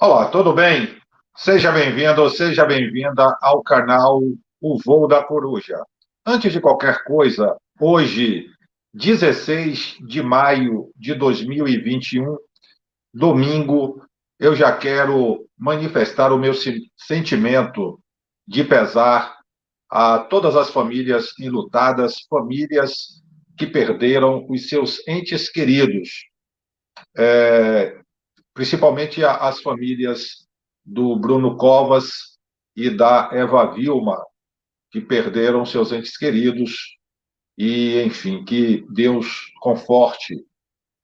Olá, tudo bem? Seja bem-vindo, seja bem-vinda ao canal O Voo da Coruja. Antes de qualquer coisa, hoje, 16 de maio de 2021, domingo, eu já quero manifestar o meu sentimento de pesar a todas as famílias enlutadas, famílias que perderam os seus entes queridos, principalmente as famílias do Bruno Covas e da Eva Vilma, que perderam seus entes queridos, e, enfim, que Deus conforte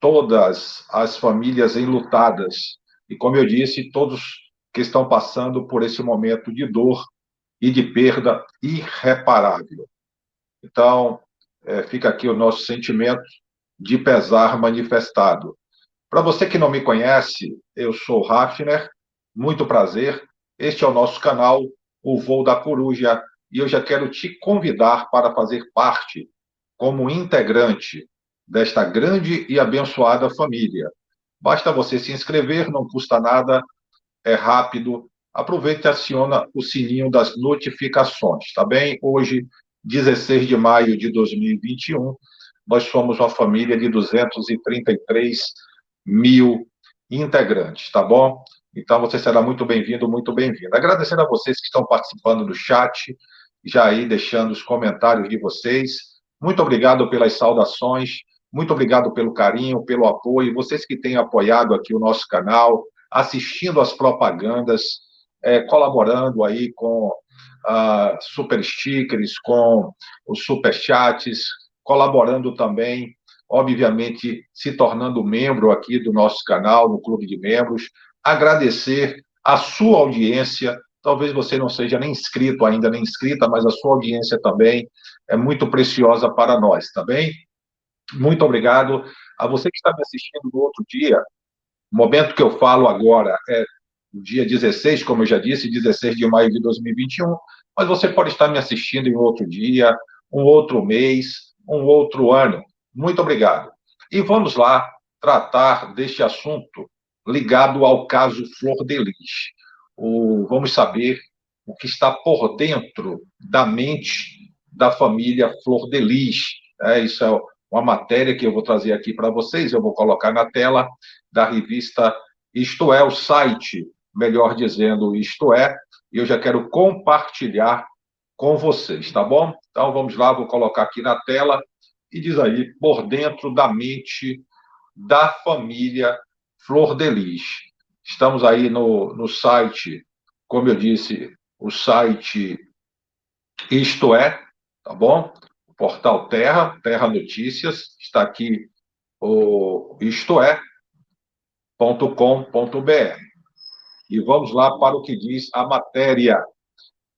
todas as famílias enlutadas, e, como eu disse, todos que estão passando por esse momento de dor e de perda irreparável. Então, fica aqui o nosso sentimento de pesar manifestado. Para você que não me conhece, eu sou Hafner, muito prazer. Este é o nosso canal, O Voo da Coruja, e eu já quero te convidar para fazer parte, como integrante desta grande e abençoada família. Basta você se inscrever, não custa nada, é rápido. Aproveite e aciona o sininho das notificações, tá bem? Hoje, 16 de maio de 2021, nós somos uma família de 233 mil integrantes, tá bom? Então, você será muito bem-vindo, muito bem-vinda. Agradecendo a vocês que estão participando do chat, já aí deixando os comentários de vocês. Muito obrigado pelas saudações, muito obrigado pelo carinho, pelo apoio. Vocês que têm apoiado aqui o nosso canal, assistindo às propagandas, colaborando aí com super stickers, com os super chats, colaborando também, obviamente, se tornando membro aqui do nosso canal, no Clube de Membros. Agradecer a sua audiência. Talvez você não seja nem inscrito ainda, nem inscrita, mas a sua audiência também é muito preciosa para nós, tá bem? Muito obrigado. A você que está me assistindo no outro dia, o momento que eu falo agora é o dia 16, como eu já disse, 16 de maio de 2021, mas você pode estar me assistindo em outro dia, um outro mês, um outro ano. Muito obrigado. E vamos lá tratar deste assunto ligado ao caso Flor de Lis. Vamos saber o que está por dentro da mente da família Flor de Lis. Isso é uma matéria que eu vou trazer aqui para vocês, eu vou colocar na tela da revista Isto É, o site, melhor dizendo, Isto É, e eu já quero compartilhar com vocês, tá bom? Então vamos lá, vou colocar aqui na tela e diz aí, por dentro da mente da família Flor de Lis. Estamos aí no site, como eu disse, o site Isto É, tá bom? O portal Terra, Terra Notícias, está aqui o istoé.com.br. E vamos lá para o que diz a matéria.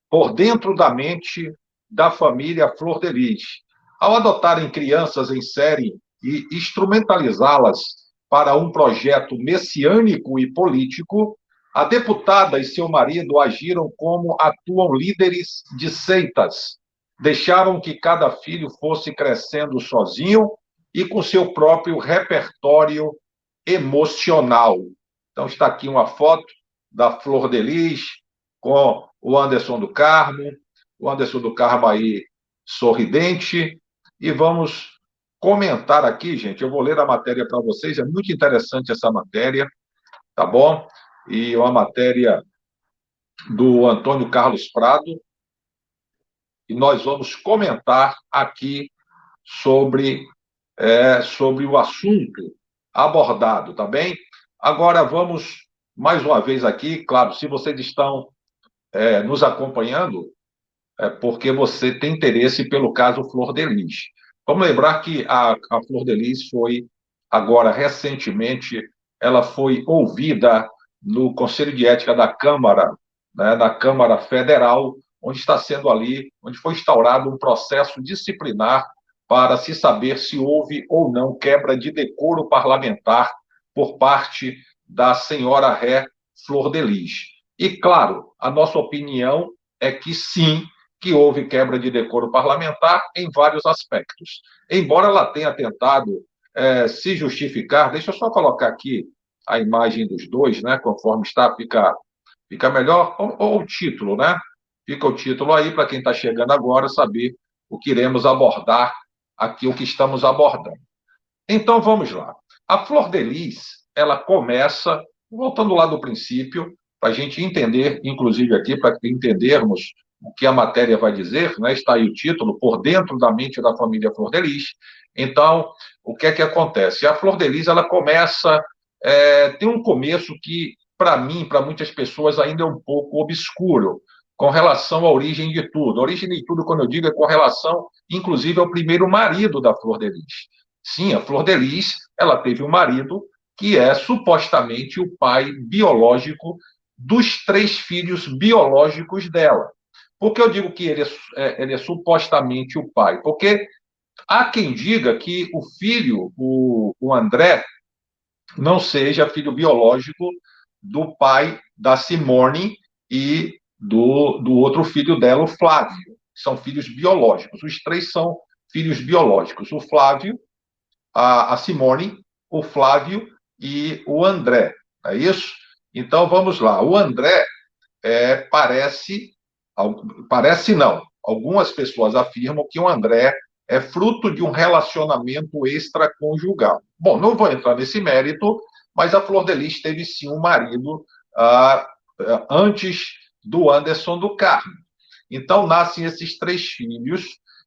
Por dentro da mente da família Flor de Lis. Ao adotarem crianças em série e instrumentalizá-las para um projeto messiânico e político, a deputada e seu marido agiram como atuam líderes de seitas. Deixaram que cada filho fosse crescendo sozinho e com seu próprio repertório emocional. Então, está aqui uma foto da Flor de Lis com o Anderson do Carmo aí sorridente, e vamos comentar aqui, gente. Eu vou ler a matéria para vocês, é muito interessante essa matéria, tá bom? E uma matéria do Antônio Carlos Prado, e nós vamos comentar aqui sobre, sobre o assunto abordado, tá bem? Agora vamos mais uma vez aqui, claro, se vocês estão nos acompanhando, porque você tem interesse pelo caso Flor de Lis. Vamos lembrar que a Flor de Lis foi, agora, recentemente, ela foi ouvida no Conselho de Ética da Câmara, né, na Câmara Federal, onde está sendo ali, onde foi instaurado um processo disciplinar para se saber se houve ou não quebra de decoro parlamentar por parte da senhora ré Flor de Lis. E, claro, a nossa opinião é que sim, que houve quebra de decoro parlamentar em vários aspectos. Embora ela tenha tentado se justificar, deixa eu só colocar aqui a imagem dos dois, né? Conforme está, fica melhor. Ou o título, né? Fica o título aí para quem está chegando agora saber o que iremos abordar aqui, o que estamos abordando. Então, vamos lá. A Flor de Lis, ela começa, voltando lá do princípio, para a gente entender, inclusive aqui, para entendermos o que a matéria vai dizer, né? Está aí o título, Por Dentro da Mente da Família Flor de Lis. Então, o que é que acontece? A Flor de Lis, ela começa, tem um começo que, para mim, para muitas pessoas, ainda é um pouco obscuro, com relação à origem de tudo. A origem de tudo, quando eu digo, é com relação, inclusive, ao primeiro marido da Flor de Lis. Sim, a Flor de Lis, ela teve um marido que é supostamente o pai biológico dos 3 filhos biológicos dela. Por que eu digo que ele é supostamente o pai? Porque há quem diga que o filho, o André, não seja filho biológico do pai da Simone e do outro filho dela, o Flávio. São filhos biológicos. Os 3 são filhos biológicos. O Flávio, a Simone, o Flávio e o André. É isso? Então vamos lá. O André parece não. Algumas pessoas afirmam que o André é fruto de um relacionamento extraconjugal. Bom, não vou entrar nesse mérito, mas a Flor de Lis teve sim um marido antes do Anderson do Carmo. Então nascem esses 3 filhos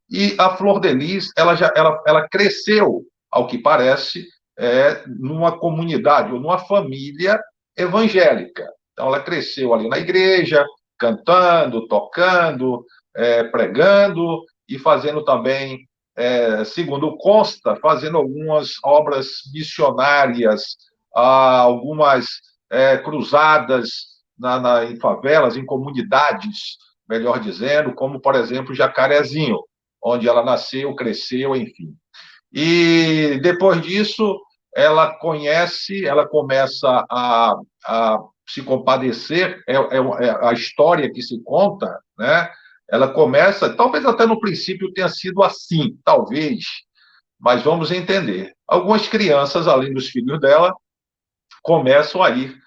e a Flor de Lis ela cresceu, ao que parece, numa comunidade ou numa família evangélica. Então ela cresceu ali na igreja, cantando, tocando, pregando e fazendo também, segundo consta, fazendo algumas obras missionárias, algumas cruzadas em favelas, em comunidades, melhor dizendo, como, por exemplo, Jacarezinho, onde ela nasceu, cresceu, enfim. E depois disso, ela começa a se compadecer, a história que se conta, né? Ela começa, talvez até no princípio tenha sido assim, talvez, mas vamos entender. Algumas crianças, além dos filhos dela, começam a ir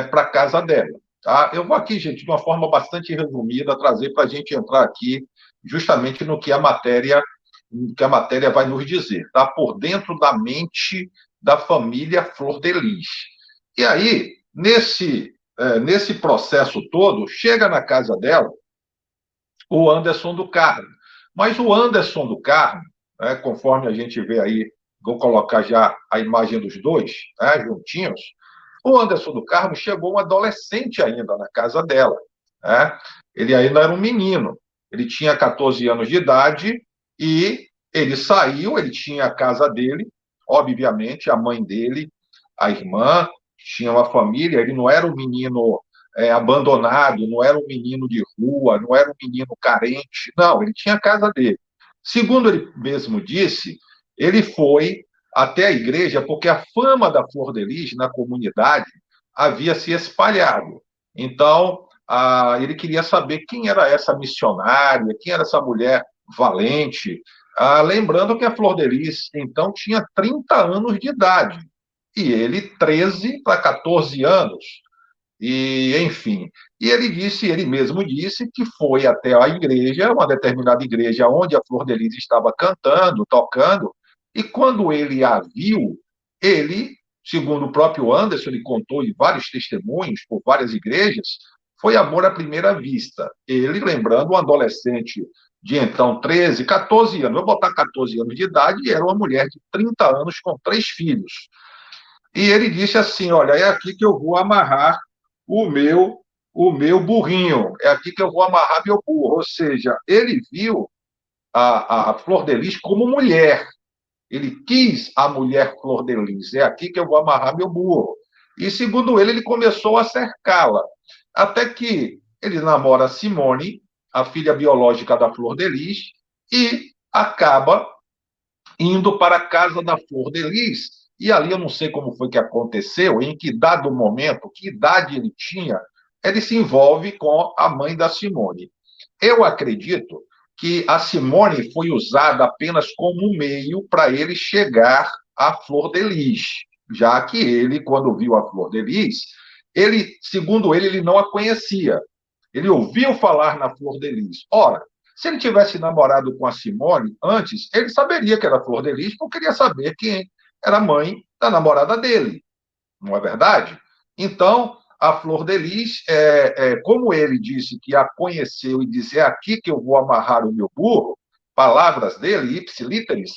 para a casa dela. Tá? Eu vou aqui, gente, de uma forma bastante resumida, trazer para a gente entrar aqui justamente no que a matéria vai nos dizer, tá? Por dentro da mente da família Flor de Lis. E aí, nesse processo todo, chega na casa dela o Anderson do Carmo. Mas o Anderson do Carmo, né, conforme a gente vê aí, vou colocar já a imagem dos dois, né, juntinhos, o Anderson do Carmo chegou um adolescente ainda na casa dela. Né? Ele ainda era um menino. Ele tinha 14 anos de idade e ele saiu, ele tinha a casa dele, obviamente, a mãe dele, a irmã, tinha uma família, ele não era um menino abandonado, não era um menino de rua, não era um menino carente, não, ele tinha a casa dele. Segundo ele mesmo disse, ele foi até a igreja porque a fama da Flor de Lis na comunidade havia se espalhado. Então, ele queria saber quem era essa missionária, quem era essa mulher valente. Lembrando que a Flor de Lis, então, tinha 30 anos de idade, e ele 13 para 14 anos. E, enfim, ele mesmo disse que foi até a igreja, uma determinada igreja onde a Flor de Lis estava cantando, tocando, e quando ele a viu, ele, segundo o próprio Anderson, ele contou em vários testemunhos por várias igrejas, foi amor à primeira vista. Ele, lembrando, um adolescente de então 13, 14 anos, vou botar 14 anos de idade, e era uma mulher de 30 anos com 3 filhos. E ele disse assim: olha, é aqui que eu vou amarrar o meu o meu burrinho, é aqui que eu vou amarrar meu burro. Ou seja, ele viu a Flor de Lis como mulher. Ele quis a mulher Flor de Lis. É aqui que eu vou amarrar meu burro. E, segundo ele começou a cercá-la. Até que ele namora a Simone, a filha biológica da Flor de Lis, e acaba indo para a casa da Flor de Lis. E ali eu não sei como foi que aconteceu, em que dado momento, que idade ele tinha, ele se envolve com a mãe da Simone. Eu acredito que a Simone foi usada apenas como um meio para ele chegar à Flor de Lis. já que ele, quando viu a Flor de Lis, ele, segundo ele não a conhecia. Ele ouviu falar na Flor de Lis. Ora, se ele tivesse namorado com a Simone antes, ele saberia que era Flor de Lis, porque queria saber quem era a mãe da namorada dele, não é verdade? Então, a Flor de Lis, como ele disse que a conheceu e disse, é aqui que eu vou amarrar o meu burro, palavras dele, ipsilíteris,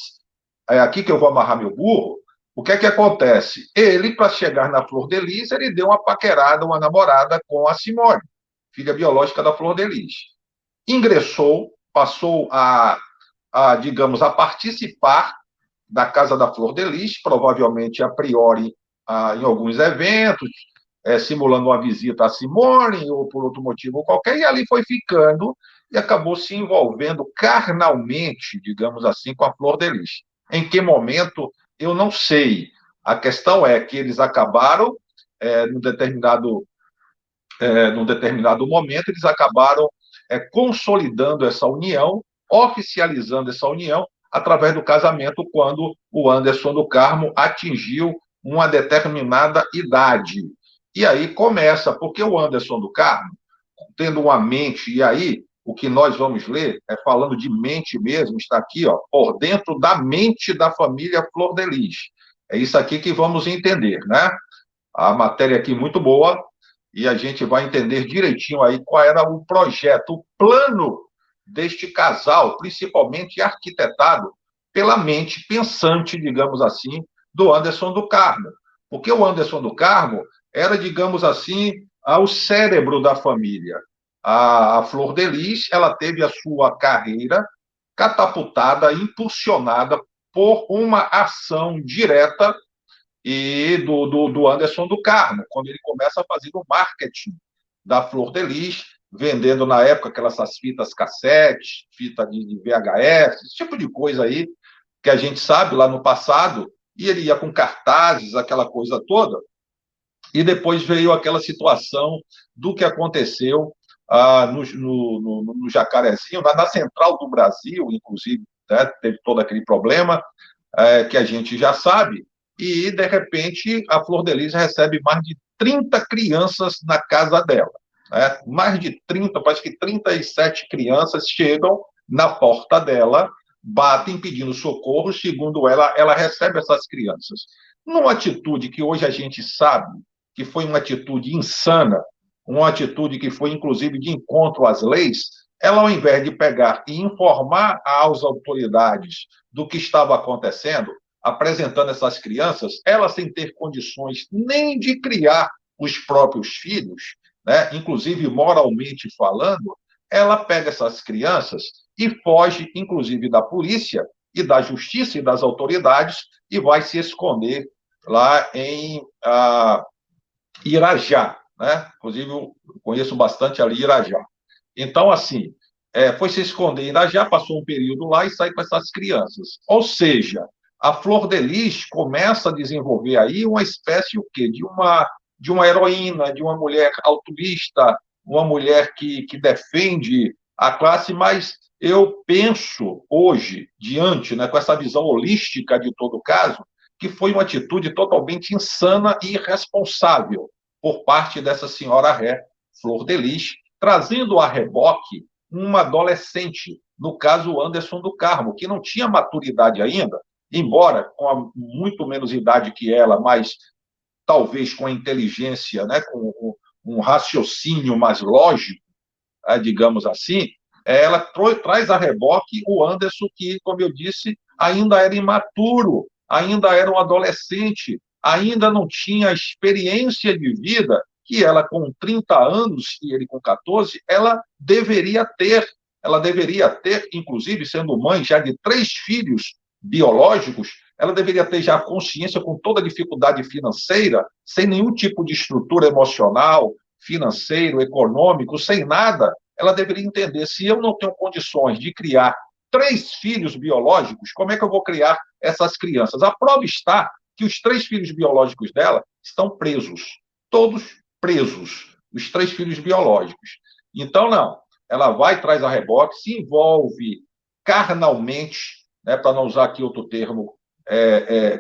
é aqui que eu vou amarrar meu burro, o que é que acontece? Ele, para chegar na Flor de Lis, ele deu uma paquerada, uma namorada com a Simone, filha biológica da Flor de Lis. Ingressou, passou digamos, a participar da Casa da Flor de Lis, provavelmente a priori em alguns eventos, simulando uma visita a Simone ou por outro motivo qualquer, e ali foi ficando e acabou se envolvendo carnalmente, digamos assim, com a Flor de Lis. Em que momento, eu não sei. A questão é que eles acabaram, num determinado momento, eles acabaram consolidando essa união, oficializando essa união, através do casamento, quando o Anderson do Carmo atingiu uma determinada idade. E aí começa, porque o Anderson do Carmo, tendo uma mente, e aí o que nós vamos ler, falando de mente mesmo, está aqui, ó, por dentro da mente da família Flor de Lis. É isso aqui que vamos entender, né? A matéria aqui muito boa, e a gente vai entender direitinho aí qual era o projeto, o plano deste casal, principalmente arquitetado pela mente pensante, digamos assim, do Anderson do Carmo. Porque o Anderson do Carmo era, digamos assim, o cérebro da família. A Flor de Lis, ela teve a sua carreira catapultada, impulsionada por uma ação direta e do Anderson do Carmo, quando ele começa a fazer o marketing da Flor de Lis, vendendo na época aquelas fitas cassete, fita de VHS, esse tipo de coisa aí, que a gente sabe lá no passado, e ele ia com cartazes, aquela coisa toda, e depois veio aquela situação do que aconteceu no Jacarezinho, na Central do Brasil, inclusive, né, teve todo aquele problema, que a gente já sabe, e, de repente, a Flor de Lis recebe mais de 30 crianças na casa dela. Né? Mais de 30, parece que 37 crianças chegam na porta dela, batem pedindo socorro, segundo ela, ela recebe essas crianças. Numa atitude que hoje a gente sabe que foi uma atitude insana, uma atitude que foi, inclusive, de encontro às leis, ela, ao invés de pegar e informar às autoridades do que estava acontecendo, apresentando essas crianças, ela sem ter condições nem de criar os próprios filhos, né? Inclusive moralmente falando, ela pega essas crianças e foge, inclusive, da polícia e da justiça e das autoridades e vai se esconder lá em Irajá, né? Inclusive, eu conheço bastante ali Irajá. Então, assim, foi se esconder, ainda já passou um período lá e sai com essas crianças. Ou seja, a Flor de Lis começa a desenvolver aí uma espécie o quê? De uma heroína, de uma mulher altruísta, uma mulher que defende a classe, mas eu penso hoje, diante, né, com essa visão holística de todo o caso, que foi uma atitude totalmente insana e irresponsável por parte dessa senhora ré, Flor de Lis, trazendo a reboque uma adolescente, no caso Anderson do Carmo, que não tinha maturidade ainda, embora com muito menos idade que ela, mas talvez com a inteligência, né, com um raciocínio mais lógico, digamos assim, ela traz a reboque o Anderson, que, como eu disse, ainda era imaturo, ainda era um adolescente, ainda não tinha experiência de vida que ela, com 30 anos e ele com 14, ela deveria ter. Ela deveria ter, inclusive, sendo mãe já de 3 filhos biológicos, ela deveria ter já consciência com toda a dificuldade financeira, sem nenhum tipo de estrutura emocional, financeiro, econômico, sem nada. Ela deveria entender, se eu não tenho condições de criar 3 filhos biológicos, como é que eu vou criar essas crianças? A prova está que os 3 filhos biológicos dela estão presos, todos presos, os 3 filhos biológicos. Então, não, ela vai, traz a reboque, se envolve carnalmente, né, para não usar aqui outro termo,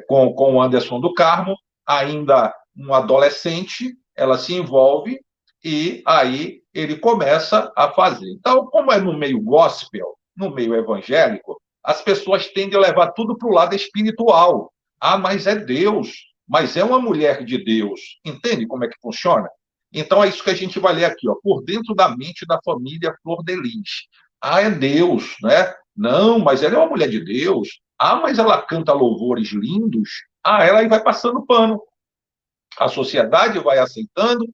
com o Anderson do Carmo, ainda um adolescente, ela se envolve e aí ele começa a fazer. Então, como é no meio gospel, no meio evangélico, as pessoas tendem a levar tudo para o lado espiritual. Ah, mas é Deus, mas é uma mulher de Deus. Entende como é que funciona? Então, é isso que a gente vai ler aqui, ó, por dentro da mente da família Flor de Lis. Ah, é Deus, né? Não, mas ela é uma mulher de Deus. Ah, mas ela canta louvores lindos. Ah, ela aí vai passando pano. A sociedade vai aceitando.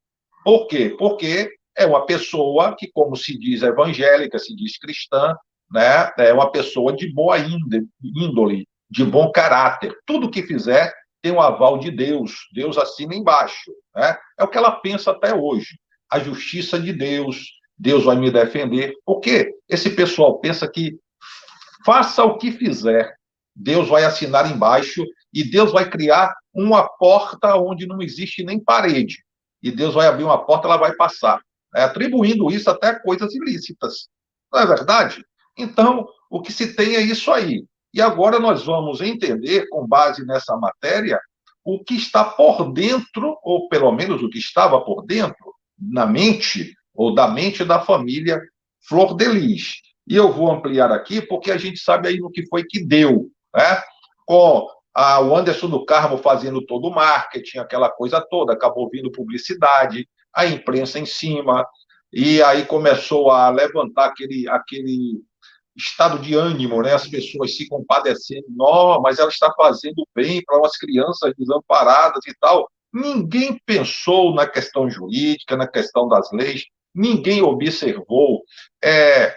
Por quê? Porque é uma pessoa que, como se diz evangélica, se diz cristã, né? É uma pessoa de boa índole, de bom caráter. Tudo que fizer tem o aval de Deus. Deus assina embaixo. Né? É o que ela pensa até hoje. A justiça de Deus, Deus vai me defender. Por quê? Esse pessoal pensa que faça o que fizer, Deus vai assinar embaixo e Deus vai criar uma porta onde não existe nem parede. E Deus vai abrir uma porta, ela vai passar, atribuindo isso até a coisas ilícitas. Não é verdade? Então, o que se tem é isso aí. E agora nós vamos entender, com base nessa matéria, o que está por dentro, ou pelo menos o que estava por dentro, na mente, ou da mente da família Flor de Lis. E eu vou ampliar aqui, porque a gente sabe aí no que foi que deu, né? Com o Anderson do Carmo fazendo todo o marketing, aquela coisa toda, acabou vindo publicidade, a imprensa em cima, e aí começou a levantar aquele estado de ânimo, né? As pessoas se compadecendo, não, mas ela está fazendo bem para umas crianças desamparadas e tal. Ninguém pensou na questão jurídica, na questão das leis, ninguém observou é,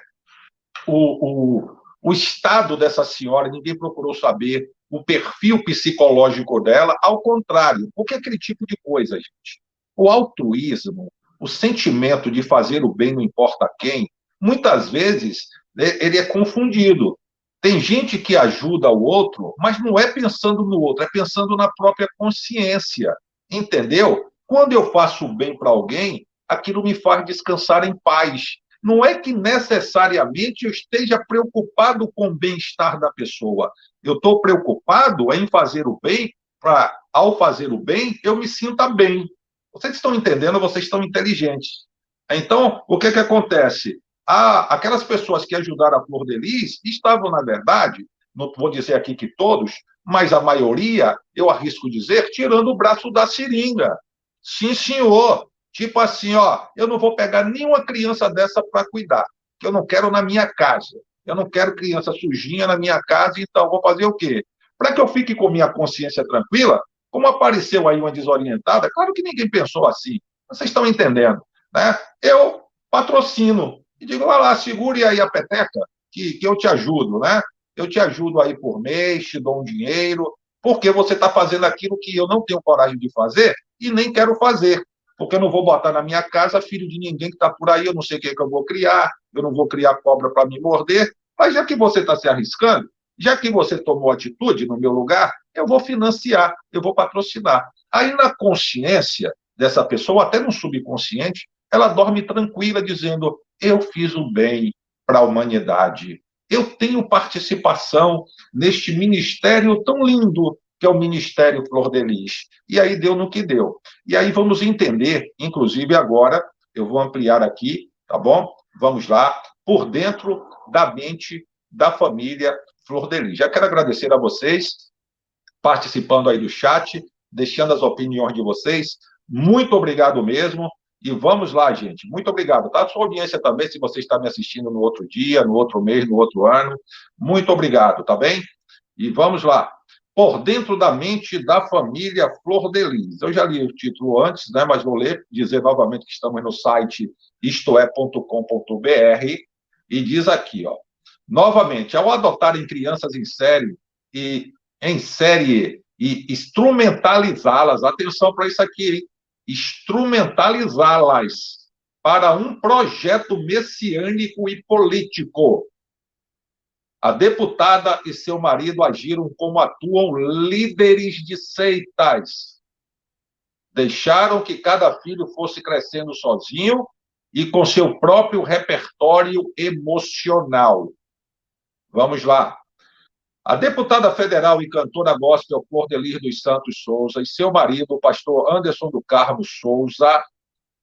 o estado dessa senhora, ninguém procurou saber o perfil psicológico dela, ao contrário, porque aquele tipo de coisa, gente, o altruísmo, o sentimento de fazer o bem não importa quem, muitas vezes ele é confundido. Tem gente que ajuda o outro, mas não é pensando no outro, é pensando na própria consciência, entendeu? Quando eu faço o bem para alguém, aquilo me faz descansar em paz. Não é que necessariamente eu esteja preocupado com o bem-estar da pessoa. Eu estou preocupado em fazer o bem, para, ao fazer o bem, eu me sinta bem. Vocês estão entendendo, vocês estão inteligentes. Então, o que é que acontece? Aquelas pessoas que ajudaram a Flor de Lis estavam, na verdade, não vou dizer aqui que todos, mas a maioria, eu arrisco dizer, tirando o braço da seringa. Sim, senhor. Tipo assim, ó, eu não vou pegar nenhuma criança dessa para cuidar, que eu não quero na minha casa. Eu não quero criança sujinha na minha casa, então vou fazer o quê? Para que eu fique com minha consciência tranquila, como apareceu aí uma desorientada, claro que ninguém pensou assim, vocês estão entendendo, né? Eu patrocino e digo, vai lá, segure aí a peteca, que eu te ajudo, né? Eu te ajudo aí por mês, te dou um dinheiro, porque você está fazendo aquilo que eu não tenho coragem de fazer e nem quero fazer porque eu não vou botar na minha casa filho de ninguém que está por aí, eu não sei o que, é que eu vou criar, eu não vou criar cobra para me morder, mas já que você está se arriscando, já que você tomou atitude no meu lugar, eu vou financiar, eu vou patrocinar. Aí na consciência dessa pessoa, até no subconsciente, ela dorme tranquila dizendo, eu fiz o bem para a humanidade, eu tenho participação neste ministério tão lindo que é o Ministério Flor de Lis. E aí deu no que deu. E aí vamos entender, inclusive agora, eu vou ampliar aqui, tá bom? Vamos lá, por dentro da mente da família Flor de Lis. Já quero agradecer a vocês, participando aí do chat, deixando as opiniões de vocês. Muito obrigado mesmo. E vamos lá, gente. Muito obrigado. Tá? A sua audiência também, se você está me assistindo no outro dia, no outro mês, no outro ano. Muito obrigado, tá bem? E vamos lá. Por dentro da mente da família Flor de Lis. Eu já li o título antes, né, mas vou ler, dizer novamente que estamos no site istoé.com.br e diz aqui, ó, novamente, ao adotarem crianças em série e instrumentalizá-las, atenção para isso aqui, hein? Instrumentalizá-las para um projeto messiânico e político. A deputada e seu marido agiram como atuam líderes de seitas. Deixaram que cada filho fosse crescendo sozinho e com seu próprio repertório emocional. Vamos lá. A deputada federal e cantora gospel Flor Delis dos Santos Souza e seu marido, o pastor Anderson do Carmo Souza,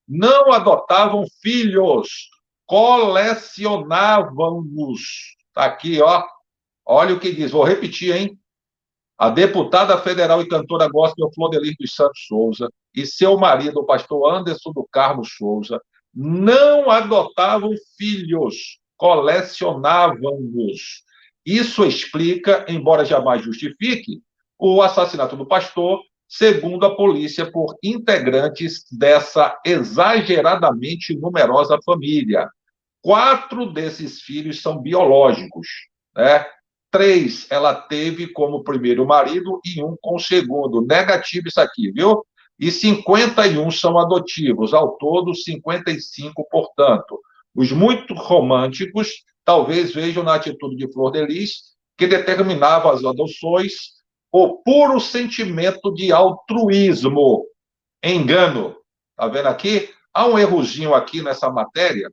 não adotavam filhos, colecionavam-nos. Está aqui, ó. Olha o que diz, vou repetir, hein? A deputada federal e cantora gospel Flor Delis dos Santos Souza e seu marido, o pastor Anderson do Carmo Souza, não adotavam filhos, colecionavam-nos. Isso explica, embora jamais justifique, o assassinato do pastor, segundo a polícia, por integrantes dessa exageradamente numerosa família. 4 desses filhos são biológicos, né? 3 ela teve como primeiro marido e 1 com o segundo. Negativo isso aqui, viu? E 51 são adotivos, ao todo 55, portanto. Os muito românticos talvez vejam na atitude de Flor Delis, que determinava as adoções, o puro sentimento de altruísmo. Engano. Está vendo aqui? Há um errozinho aqui nessa matéria,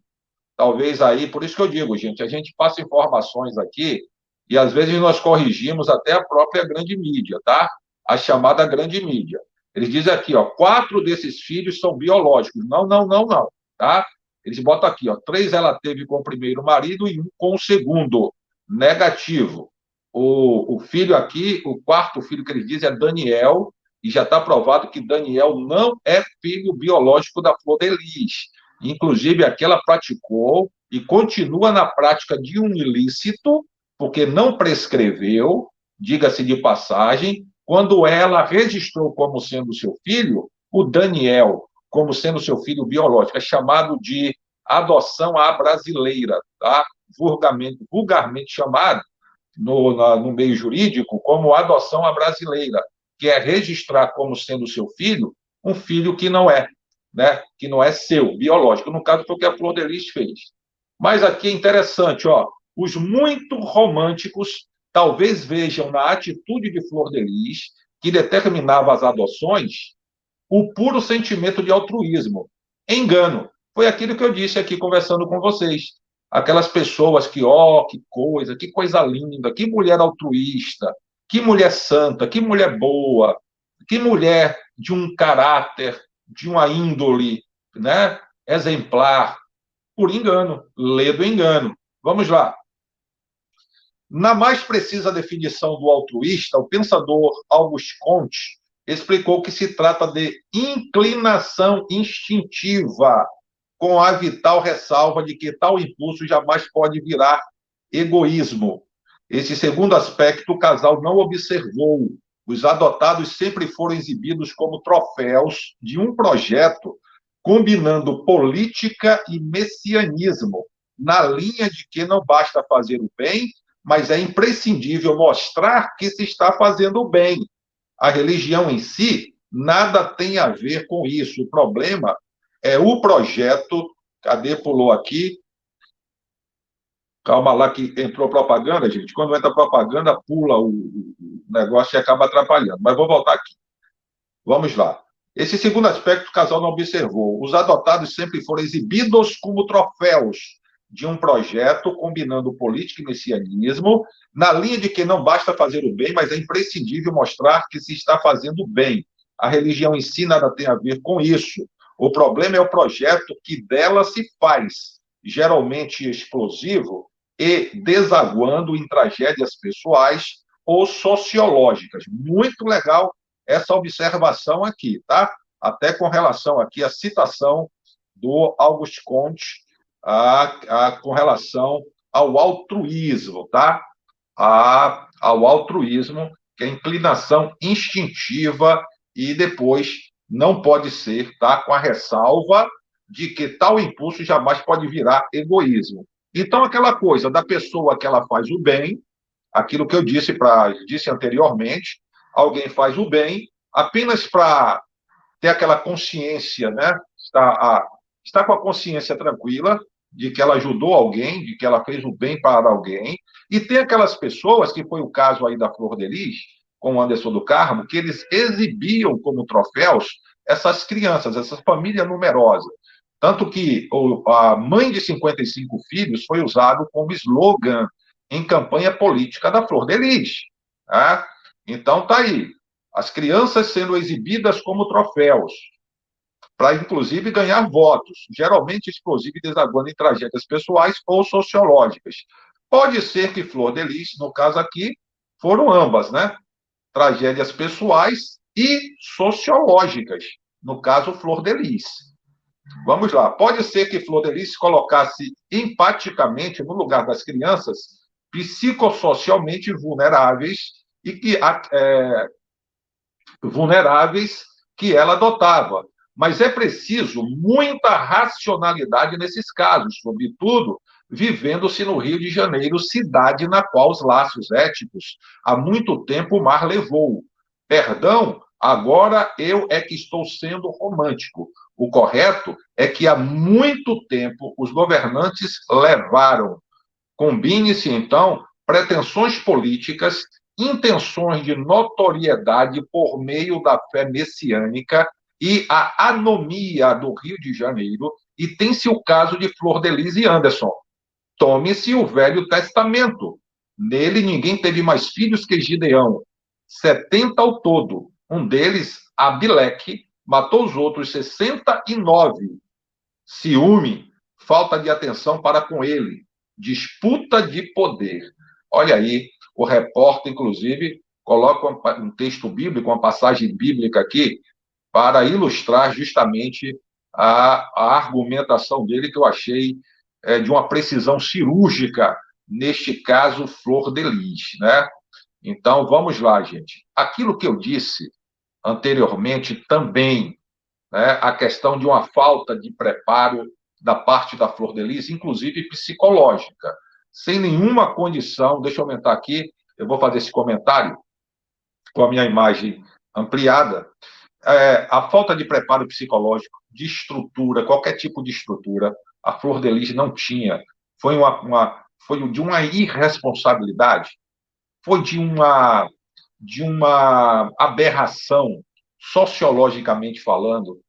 talvez aí, por isso que eu digo, gente, a gente passa informações aqui e às vezes nós corrigimos até a própria grande mídia, tá? A chamada grande mídia. Eles dizem aqui, ó, 4 desses filhos são biológicos. Não, não, não, não, tá? Eles botam aqui, ó, 3 ela teve com o primeiro marido e 1 com o segundo. Negativo. O filho aqui, o quarto filho que eles dizem é Daniel, e já está provado que Daniel não é filho biológico da Flor Delis. Inclusive, aqui ela praticou e continua na prática de um ilícito, porque não prescreveu, diga-se de passagem, quando ela registrou como sendo seu filho, o Daniel, como sendo seu filho biológico. É chamado de adoção à brasileira, tá? Vulgarmente chamado no meio jurídico como adoção à brasileira, que é registrar como sendo seu filho um filho que não é, né? Que não é seu, biológico. No caso, foi o que a Flor Delis fez. Mas aqui é interessante, ó, os muito românticos talvez vejam na atitude de Flor Delis, que determinava as adoções, o puro sentimento de altruísmo. Engano. Foi aquilo que eu disse aqui conversando com vocês. Aquelas pessoas que, ó, que coisa linda, que mulher altruísta, que mulher santa, que mulher boa, que mulher de um caráter, de uma índole, né, exemplar, por engano, ledo engano. Vamos lá. Na mais precisa definição do altruísta, o pensador Auguste Comte explicou que se trata de inclinação instintiva, com a vital ressalva de que tal impulso jamais pode virar egoísmo. Esse segundo aspecto o casal não observou. Os adotados sempre foram exibidos como troféus de um projeto combinando política e messianismo, na linha de que não basta fazer o bem, mas é imprescindível mostrar que se está fazendo o bem. A religião em si nada tem a ver com isso. O problema é o projeto. Cadê? Pulou aqui. Calma lá que entrou propaganda, gente. Quando entra propaganda, pula o negócio e acaba atrapalhando. Mas vou voltar aqui. Vamos lá. Esse segundo aspecto o casal não observou. Os adotados sempre foram exibidos como troféus de um projeto combinando política e messianismo, na linha de que não basta fazer o bem, mas é imprescindível mostrar que se está fazendo o bem. A religião em si nada tem a ver com isso. O problema é o projeto que dela se faz, geralmente explosivo e desaguando em tragédias pessoais ou sociológicas. Muito legal essa observação aqui, tá? Até com relação aqui à citação do Auguste Comte, com relação ao altruísmo, tá? Ao altruísmo, que é a inclinação instintiva e depois não pode ser, tá? Com a ressalva de que tal impulso jamais pode virar egoísmo. Então, aquela coisa da pessoa que ela faz o bem, aquilo que eu disse anteriormente, alguém faz o bem apenas para ter aquela consciência, né? Está com a consciência tranquila de que ela ajudou alguém, de que ela fez o bem para alguém, e tem aquelas pessoas, que foi o caso aí da Flor Delis, com o Anderson do Carmo, que eles exibiam como troféus essas crianças, essa família numerosa. Tanto que a mãe de 55 filhos foi usado como slogan em campanha política da Flor de Lis. Tá? Então, está aí. As crianças sendo exibidas como troféus, para, inclusive, ganhar votos, geralmente explosivo e desaguando em tragédias pessoais ou sociológicas. Pode ser que Flor de Lis, no caso aqui, foram ambas, né? Tragédias pessoais e sociológicas, no caso, Flor de Lis. Vamos lá. Pode ser que Flor de Lis se colocasse empaticamente no lugar das crianças psicossocialmente vulneráveis e que vulneráveis que ela adotava. Mas é preciso muita racionalidade nesses casos, sobretudo vivendo-se no Rio de Janeiro, cidade na qual os laços éticos há muito tempo o mar levou. Perdão, agora eu é que estou sendo romântico. O correto é que há muito tempo os governantes levaram. Combine-se, então, pretensões políticas, intenções de notoriedade por meio da fé messiânica e a anomia do Rio de Janeiro, e tem-se o caso de Flor de Lis e Anderson. Tome-se o Velho Testamento. Nele ninguém teve mais filhos que Gideão, 70 ao todo. Um deles, Abileque, matou os outros 69. Ciúme, falta de atenção para com ele, disputa de poder. Olha aí, o repórter, inclusive, coloca um texto bíblico, uma passagem bíblica aqui, para ilustrar justamente a argumentação dele, que eu achei de uma precisão cirúrgica, neste caso, Flor de Lis, né? Então, vamos lá, gente. Aquilo que eu disse anteriormente também, né, a questão de uma falta de preparo da parte da Flor de Lis, inclusive psicológica, sem nenhuma condição. Deixa eu aumentar aqui, eu vou fazer esse comentário com a minha imagem ampliada. A falta de preparo psicológico, de estrutura, qualquer tipo de estrutura, a Flor de Lis não tinha. Foi de uma irresponsabilidade, foi de uma aberração, sociologicamente falando,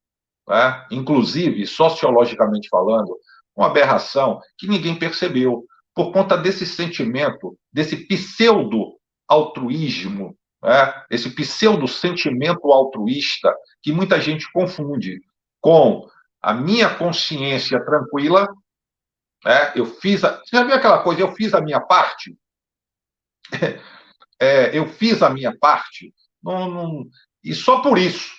né? Inclusive, sociologicamente falando, uma aberração que ninguém percebeu, por conta desse sentimento, desse pseudo-altruísmo, né? Esse pseudo-sentimento altruísta que muita gente confunde com a minha consciência tranquila, né? Você já viu aquela coisa, eu fiz a minha parte? Eu fiz a minha parte, e só por isso.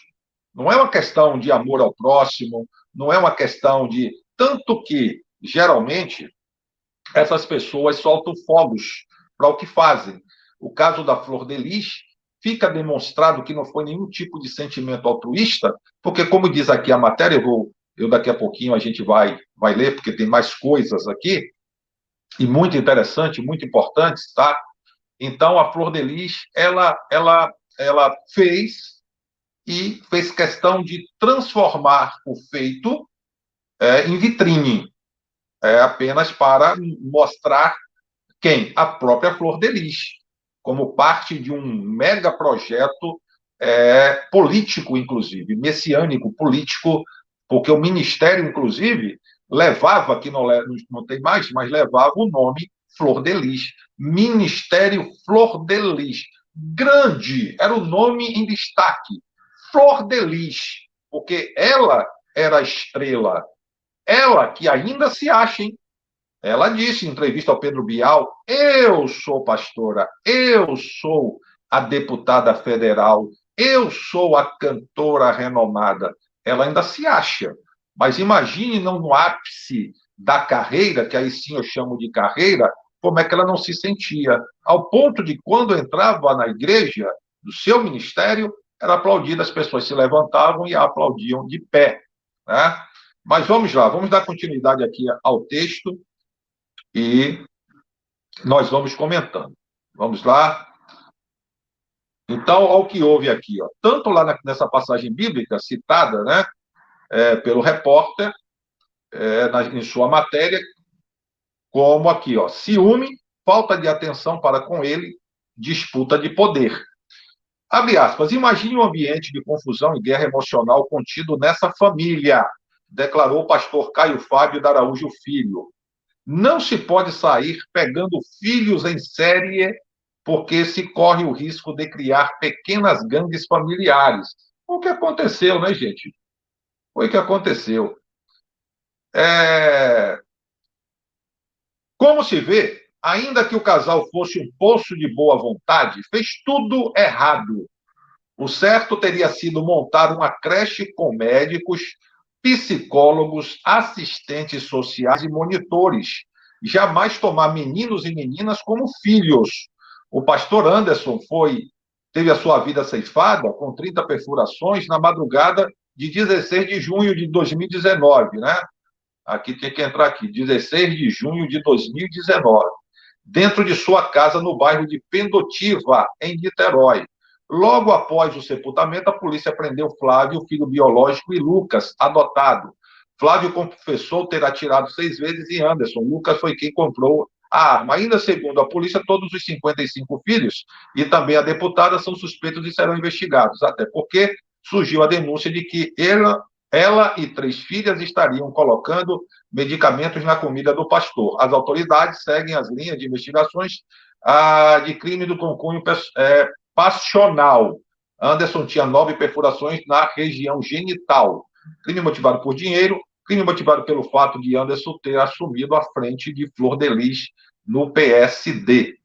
Não é uma questão de amor ao próximo, não é uma questão de. Tanto que, geralmente, essas pessoas soltam fogos para o que fazem. O caso da Flor de Lis fica demonstrado que não foi nenhum tipo de sentimento altruísta, porque, como diz aqui a matéria, eu daqui a pouquinho a gente vai ler, porque tem mais coisas aqui, e muito interessante, muito importantes, tá? Então, a Flor de Lis, ela fez questão de transformar o feito em vitrine, apenas para mostrar quem? A própria Flor de Lis, como parte de um mega projeto político, inclusive, messiânico, político, porque o ministério, inclusive, levava, que não tem mais, mas levava o nome Flor de Lis. Ministério Flor de Lis. Grande, era o nome em destaque. Flor de Lis, porque ela era a estrela. Ela que ainda se acha, hein? Ela disse em entrevista ao Pedro Bial: eu sou pastora, eu sou a deputada federal, eu sou a cantora renomada. Ela ainda se acha. Mas imagine no ápice da carreira, que aí sim eu chamo de carreira, como é que ela não se sentia. Ao ponto de, quando entrava na igreja, do seu ministério, era aplaudida, as pessoas se levantavam e a aplaudiam de pé. Né? Mas vamos lá, vamos dar continuidade aqui ao texto e nós vamos comentando. Vamos lá? Então, ao que houve aqui, ó, tanto lá nessa passagem bíblica citada, né, pelo repórter, em sua matéria, como aqui, ó, ciúme, falta de atenção para com ele, disputa de poder. Abre aspas, imagine um ambiente de confusão e guerra emocional contido nessa família, declarou o pastor Caio Fábio da Araújo Filho. Não se pode sair pegando filhos em série, porque se corre o risco de criar pequenas gangues familiares. O que aconteceu, né, gente? Foi o que aconteceu. É... Como se vê, ainda que o casal fosse um poço de boa vontade, fez tudo errado. O certo teria sido montar uma creche com médicos, psicólogos, assistentes sociais e monitores. Jamais tomar meninos e meninas como filhos. O pastor Anderson teve a sua vida ceifada com 30 perfurações na madrugada de 16 de junho de 2019, né? Aqui tem que entrar aqui, 16 de junho de 2019, dentro de sua casa no bairro de Pendotiva, em Niterói. Logo após o sepultamento, a polícia prendeu Flávio, filho biológico, e Lucas, adotado. Flávio confessou ter atirado 6 vezes em Anderson. Lucas foi quem comprou a arma. Ainda segundo a polícia, todos os 55 filhos e também a deputada são suspeitos e serão investigados, até porque surgiu a denúncia de que ela e 3 filhas estariam colocando medicamentos na comida do pastor. As autoridades seguem as linhas de investigações de crime do concunho passional. Anderson tinha 9 perfurações na região genital. Crime motivado por dinheiro, crime motivado pelo fato de Anderson ter assumido a frente de Flor de Lis no PSD.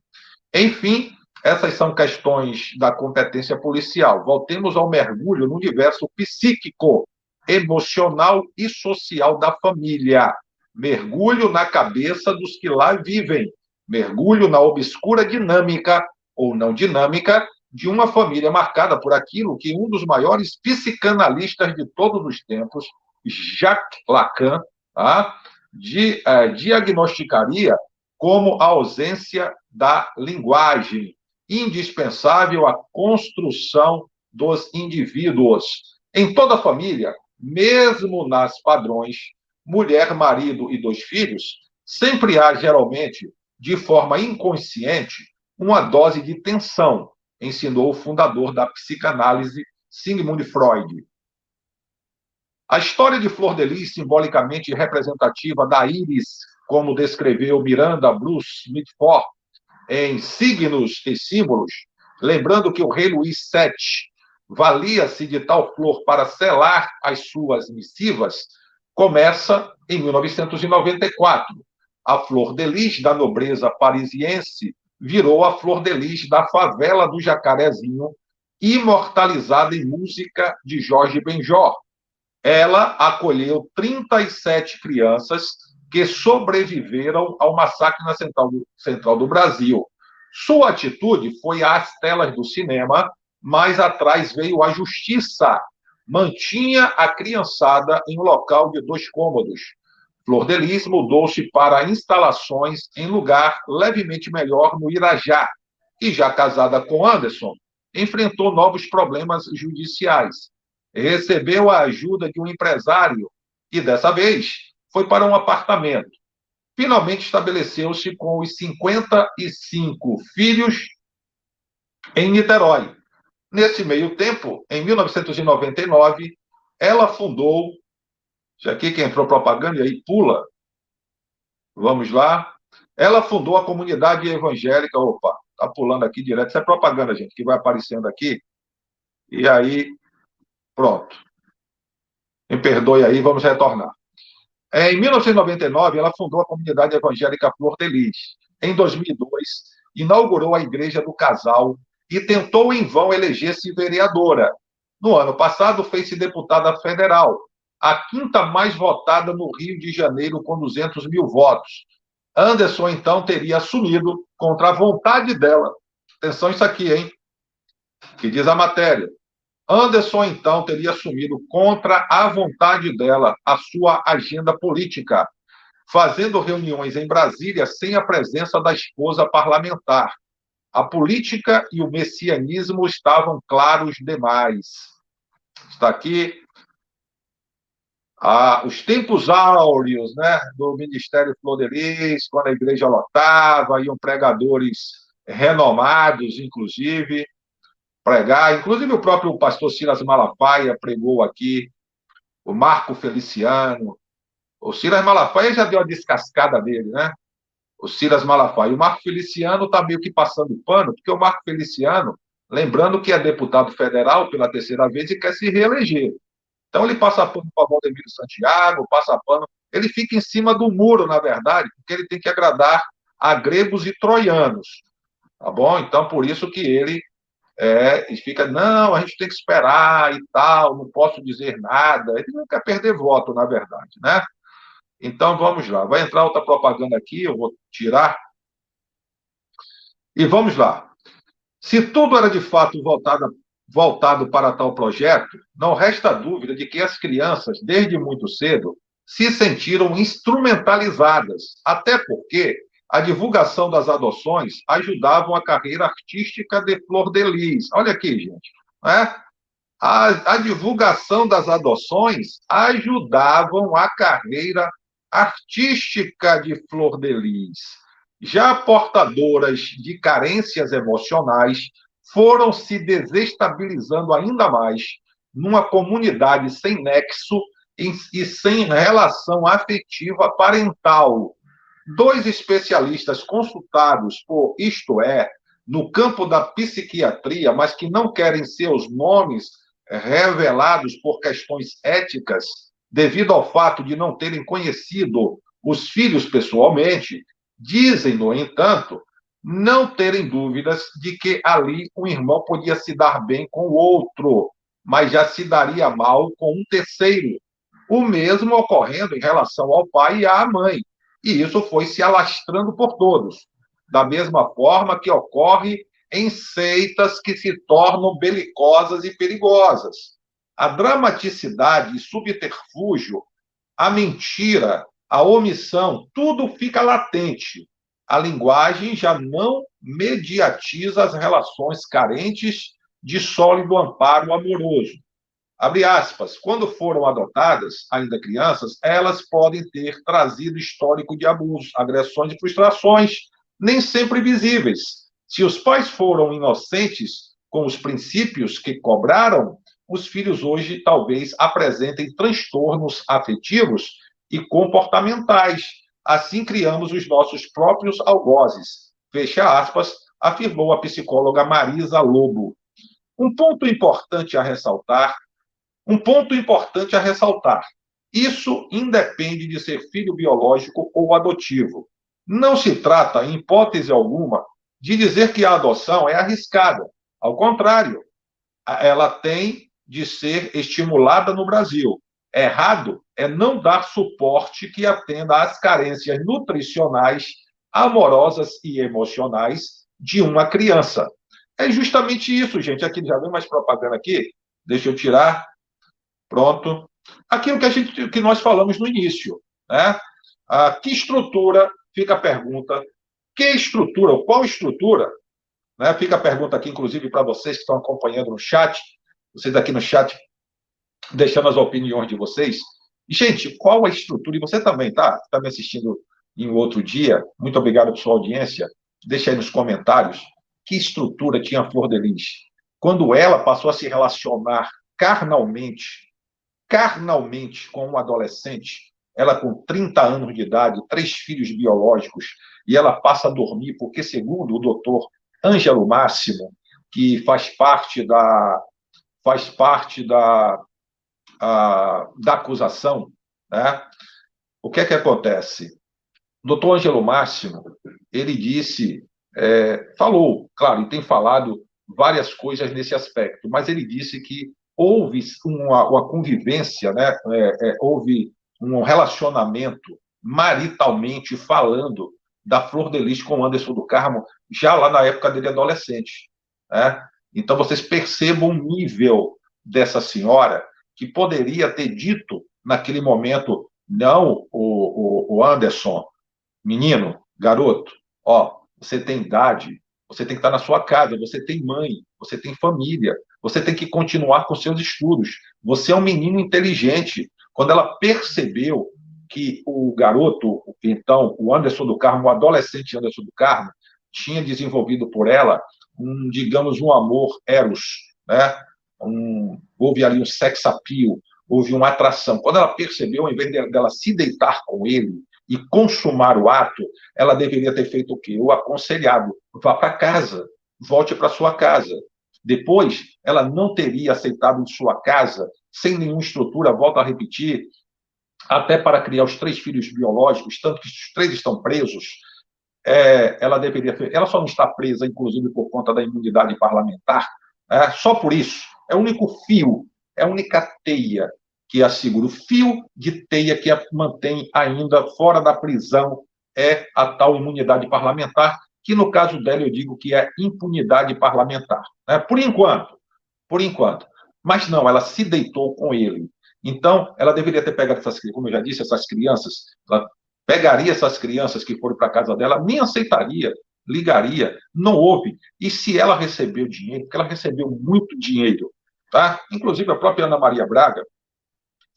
Enfim, essas são questões da competência policial. Voltemos ao mergulho no universo psíquico, emocional e social da família. Mergulho na cabeça dos que lá vivem. Mergulho na obscura dinâmica ou não dinâmica de uma família marcada por aquilo que um dos maiores psicanalistas de todos os tempos, Jacques Lacan, diagnosticaria como a ausência da linguagem, indispensável à construção dos indivíduos. Em toda a família, mesmo nas padrões, mulher, marido e 2 filhos, sempre há, geralmente, de forma inconsciente, uma dose de tensão, ensinou o fundador da psicanálise, Sigmund Freud. A história de Flor de Lis, simbolicamente representativa da íris, como descreveu Miranda Bruce Mitford em Signos e Símbolos, lembrando que o rei Luís VII valia-se de tal flor para selar as suas missivas, começa em 1994. A Flor de Lis da nobreza parisiense virou a Flor de Lis da favela do Jacarezinho, imortalizada em música de Jorge Benjor. Ela acolheu 37 crianças que sobreviveram ao massacre na Central do Brasil. Sua atitude foi às telas do cinema, mas atrás veio a justiça. Mantinha a criançada em um local de 2 cômodos. Flor de Lis mudou-se para instalações em lugar levemente melhor no Irajá, e já casada com Anderson, enfrentou novos problemas judiciais. Recebeu a ajuda de um empresário e, dessa vez, foi para um apartamento. Finalmente estabeleceu-se com os 55 filhos em Niterói. Nesse meio tempo, em 1999, ela fundou, já aqui que entrou propaganda, e aí pula, vamos lá, ela fundou a comunidade evangélica, opa, tá pulando aqui direto, isso é propaganda, gente, que vai aparecendo aqui, e aí, pronto. Me perdoe aí, vamos retornar. Em 1999, ela fundou a comunidade evangélica Flor de Lis. Em 2002, inaugurou a Igreja do Casal e tentou em vão eleger-se vereadora. No ano passado, fez-se deputada federal, a 5ª mais votada no Rio de Janeiro, com 200 mil votos. Anderson, então, teria assumido, contra a vontade dela. Atenção isso aqui, hein? Que diz a matéria. Anderson, então, teria assumido, contra a vontade dela, a sua agenda política, fazendo reuniões em Brasília sem a presença da esposa parlamentar. A política e o messianismo estavam claros demais. Está aqui os tempos áureos, né, do Ministério Flor de Lis, quando a igreja lotava, iam pregadores renomados, inclusive, pregar. Inclusive, o próprio pastor Silas Malafaia pregou aqui, o Marco Feliciano, O Silas Malafaia já deu a descascada dele, né? O Silas Malafaia. E o Marco Feliciano está meio que passando pano, porque o Marco Feliciano, lembrando que é deputado federal pela terceira vez e quer se reeleger. Então ele passa pano para Valdemiro Santiago, passa pano. Ele fica em cima do muro, na verdade, porque ele tem que agradar a gregos e troianos. Tá bom? Então, por isso que ele e fica, não, a gente tem que esperar e tal, não posso dizer nada. Ele não quer perder voto, na verdade, né? Então, vamos lá. Vai entrar outra propaganda aqui, eu vou tirar. E vamos lá. Se tudo era de fato voltado para tal projeto, não resta dúvida de que as crianças, desde muito cedo, se sentiram instrumentalizadas, até porque a divulgação das adoções ajudavam a carreira artística de Flor de Lis. Olha aqui, gente. Né? A divulgação das adoções ajudavam a carreira artística de Flor de Lis. Já portadoras de carências emocionais foram se desestabilizando ainda mais numa comunidade sem nexo e sem relação afetiva parental. Dois especialistas consultados por Isto É, no campo da psiquiatria, mas que não querem seus nomes revelados por questões éticas, devido ao fato de não terem conhecido os filhos pessoalmente, dizem, no entanto, não terem dúvidas de que ali um irmão podia se dar bem com o outro, mas já se daria mal com um terceiro. O mesmo ocorrendo em relação ao pai e à mãe. E isso foi se alastrando por todos. Da mesma forma que ocorre em seitas que se tornam belicosas e perigosas. A dramaticidade e subterfúgio, a mentira, a omissão, tudo fica latente. A linguagem já não mediatiza as relações carentes de sólido amparo amoroso. Abre aspas, quando foram adotadas, ainda crianças, elas podem ter trazido histórico de abusos, agressões e frustrações, nem sempre visíveis. Se os pais foram inocentes com os princípios que cobraram, os filhos hoje talvez apresentem transtornos afetivos e comportamentais. Assim criamos os nossos próprios algozes. Fecha aspas, afirmou a psicóloga Marisa Lobo. Um ponto importante a ressaltar um ponto importante a ressaltar: isso independe de ser filho biológico ou adotivo. Não se trata, em hipótese alguma, de dizer que a adoção é arriscada. Ao contrário, ela tem de ser estimulada no Brasil. Errado é não dar suporte que atenda às carências nutricionais, amorosas e emocionais de uma criança. É justamente isso, gente. Aqui já vem mais propaganda aqui. Deixa eu tirar. Pronto. Aquilo que nós falamos no início, né? Que estrutura, fica a pergunta, que estrutura, ou qual estrutura, né? Fica a pergunta aqui, inclusive, para vocês que estão acompanhando no chat, vocês aqui no chat, deixando as opiniões de vocês. Gente, qual a estrutura, e você também, tá? Está me assistindo em outro dia, muito obrigado por sua audiência, deixa aí nos comentários, que estrutura tinha a Flor de Lis? Quando ela passou a se relacionar carnalmente com um adolescente, ela com 30 anos de idade, 3 filhos biológicos, e ela passa a dormir, porque, segundo o doutor Ângelo Máximo, que faz parte da acusação, né? O que é que acontece? O doutor Ângelo Máximo, ele falou, claro, e tem falado várias coisas nesse aspecto, mas ele disse que houve uma convivência, né? Houve um relacionamento maritalmente falando da Flor de Lis com o Anderson do Carmo, já lá na época dele adolescente. Né? Então, vocês percebam o nível dessa senhora que poderia ter dito naquele momento, não, o Anderson, menino, garoto, ó, você tem idade, você tem que estar na sua casa, você tem mãe, você tem família, você tem que continuar com seus estudos. Você é um menino inteligente. Quando ela percebeu que o garoto, então, o Anderson do Carmo, o adolescente Anderson do Carmo, tinha desenvolvido por ela digamos, um amor eros, né? Houve ali um sex appeal, houve uma atração. Quando ela percebeu, ao invés dela se deitar com ele e consumar o ato, ela deveria ter feito o quê? O aconselhado: vá para casa, volte para sua casa. Depois, ela não teria aceitado em sua casa, sem nenhuma estrutura, volto a repetir, até para criar os 3 filhos biológicos, tanto que os 3 estão presos. Ela deveria, ela só não está presa, inclusive, por conta da imunidade parlamentar, só por isso. É o único fio, é a única teia que a segura. O fio de teia que a mantém ainda fora da prisão é a tal imunidade parlamentar, que no caso dela eu digo que é impunidade parlamentar. Por enquanto, por enquanto. Mas não, ela se deitou com ele. Então, ela deveria ter pegado essas, como eu já disse, essas crianças, ela pegaria essas crianças que foram para a casa dela, nem aceitaria, ligaria, não houve. E se ela recebeu dinheiro, porque ela recebeu muito dinheiro, tá? Inclusive a própria Ana Maria Braga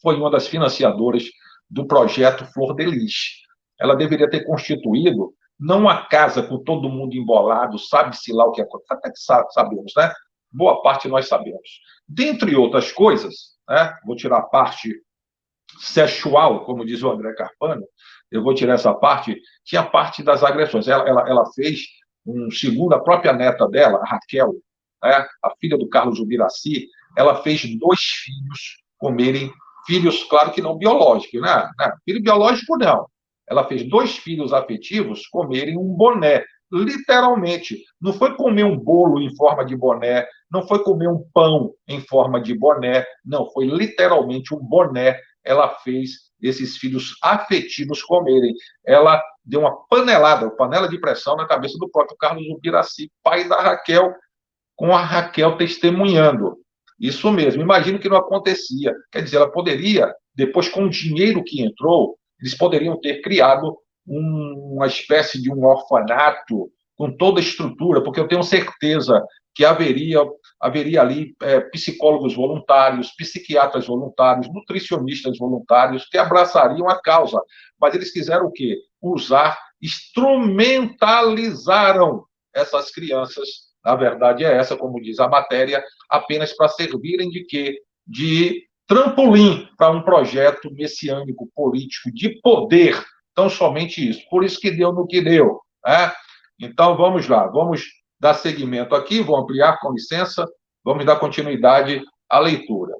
foi uma das financiadoras do projeto Flor de Lis. Ela deveria ter constituído não uma casa com todo mundo embolado, sabe-se lá o que acontece, até que sabemos, né? Boa parte nós sabemos. Dentre outras coisas, vou tirar a parte sexual, como diz o André Carpano, eu vou tirar essa parte, tinha a parte das agressões. Ela fez segundo a própria neta dela, a Raquel, a filha do Carlos Ubiraci, ela fez 2 filhos comerem, filhos, claro que não biológicos, né? Filho biológico, não. Ela fez 2 filhos afetivos comerem um boné, literalmente. Não foi comer um bolo em forma de boné, não foi comer um pão em forma de boné, não, foi literalmente um boné. Ela fez esses filhos afetivos comerem. Ela deu uma panela de pressão na cabeça do próprio Carlos Ubiraci, pai da Raquel, com a Raquel testemunhando. Isso mesmo, imagino que não acontecia. Quer dizer, ela poderia, depois com o dinheiro que entrou, eles poderiam ter criado uma espécie de um orfanato com toda a estrutura, porque eu tenho certeza que haveria ali psicólogos voluntários, psiquiatras voluntários, nutricionistas voluntários que abraçariam a causa. Mas eles quiseram o quê? Instrumentalizaram essas crianças. A verdade é essa, como diz a matéria, apenas para servirem de quê? De trampolim para um projeto messiânico político de poder. Então, somente isso. Por isso que deu no que deu. Então, vamos lá. Vamos dar seguimento aqui. Vou ampliar, com licença. Vamos dar continuidade à leitura.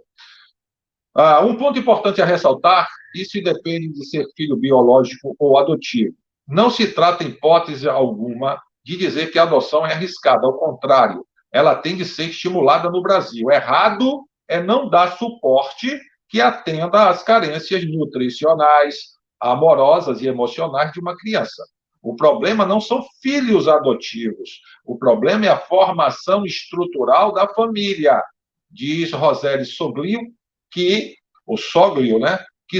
Um ponto importante a ressaltar: isso depende de ser filho biológico ou adotivo. Não se trata, em hipótese alguma, de dizer que a adoção é arriscada. Ao contrário, ela tem de ser estimulada no Brasil. Errado é não dar suporte que atenda às carências nutricionais, amorosas e emocionais de uma criança. O problema não são filhos adotivos. O problema é a formação estrutural da família, diz Roseli Soglio, que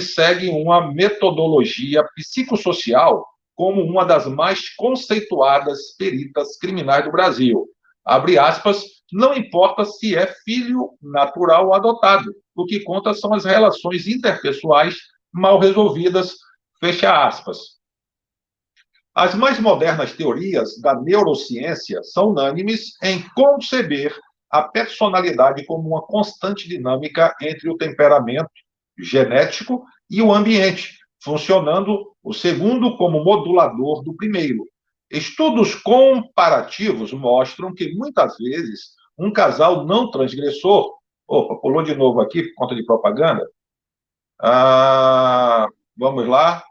segue uma metodologia psicossocial como uma das mais conceituadas peritas criminais do Brasil. Abre aspas, não importa se é filho natural ou adotado, o que conta são as relações interpessoais mal resolvidas, fecha aspas. As mais modernas teorias da neurociência são unânimes em conceber a personalidade como uma constante dinâmica entre o temperamento genético e o ambiente, funcionando o segundo como modulador do primeiro. Estudos comparativos mostram que, muitas vezes, um casal não transgressor... Opa, pulou de novo aqui por conta de propaganda. Vamos lá.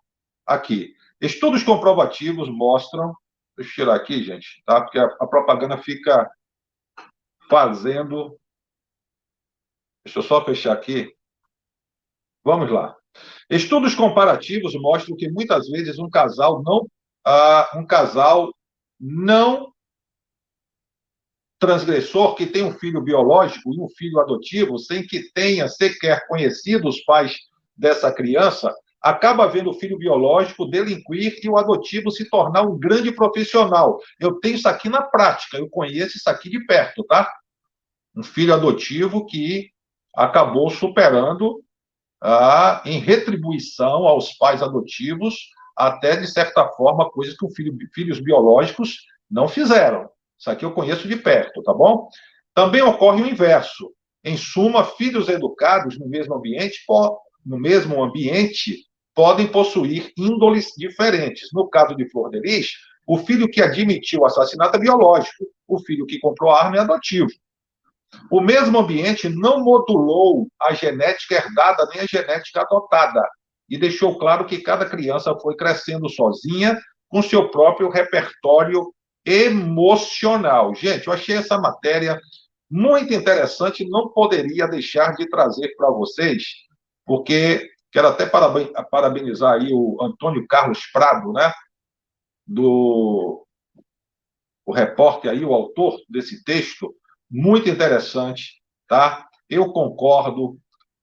Aqui. Estudos comprovativos mostram... Deixa eu tirar aqui, gente, tá? Porque a propaganda fica fazendo... Deixa eu só fechar aqui. Vamos lá. Estudos comparativos mostram que, muitas vezes, um casal não transgressor, que tem um filho biológico e um filho adotivo, sem que tenha sequer conhecido os pais dessa criança, acaba vendo o filho biológico delinquir e o adotivo se tornar um grande profissional. Eu tenho isso aqui na prática, eu conheço isso aqui de perto, tá? Um filho adotivo que acabou superando, em retribuição aos pais adotivos, até, de certa forma, coisas que filhos biológicos não fizeram. Isso aqui eu conheço de perto, tá bom? Também ocorre o inverso. Em suma, filhos educados no mesmo ambiente podem possuir índoles diferentes. No caso de Flor de Lis, o filho que admitiu o assassinato é biológico, o filho que comprou a arma é adotivo. O mesmo ambiente não modulou a genética herdada nem a genética adotada e deixou claro que cada criança foi crescendo sozinha com seu próprio repertório emocional. Gente, eu achei essa matéria muito interessante, não poderia deixar de trazer para vocês, porque quero até parabenizar aí o Antônio Carlos Prado, né, do o repórter aí, o autor desse texto, muito interessante, tá? Eu concordo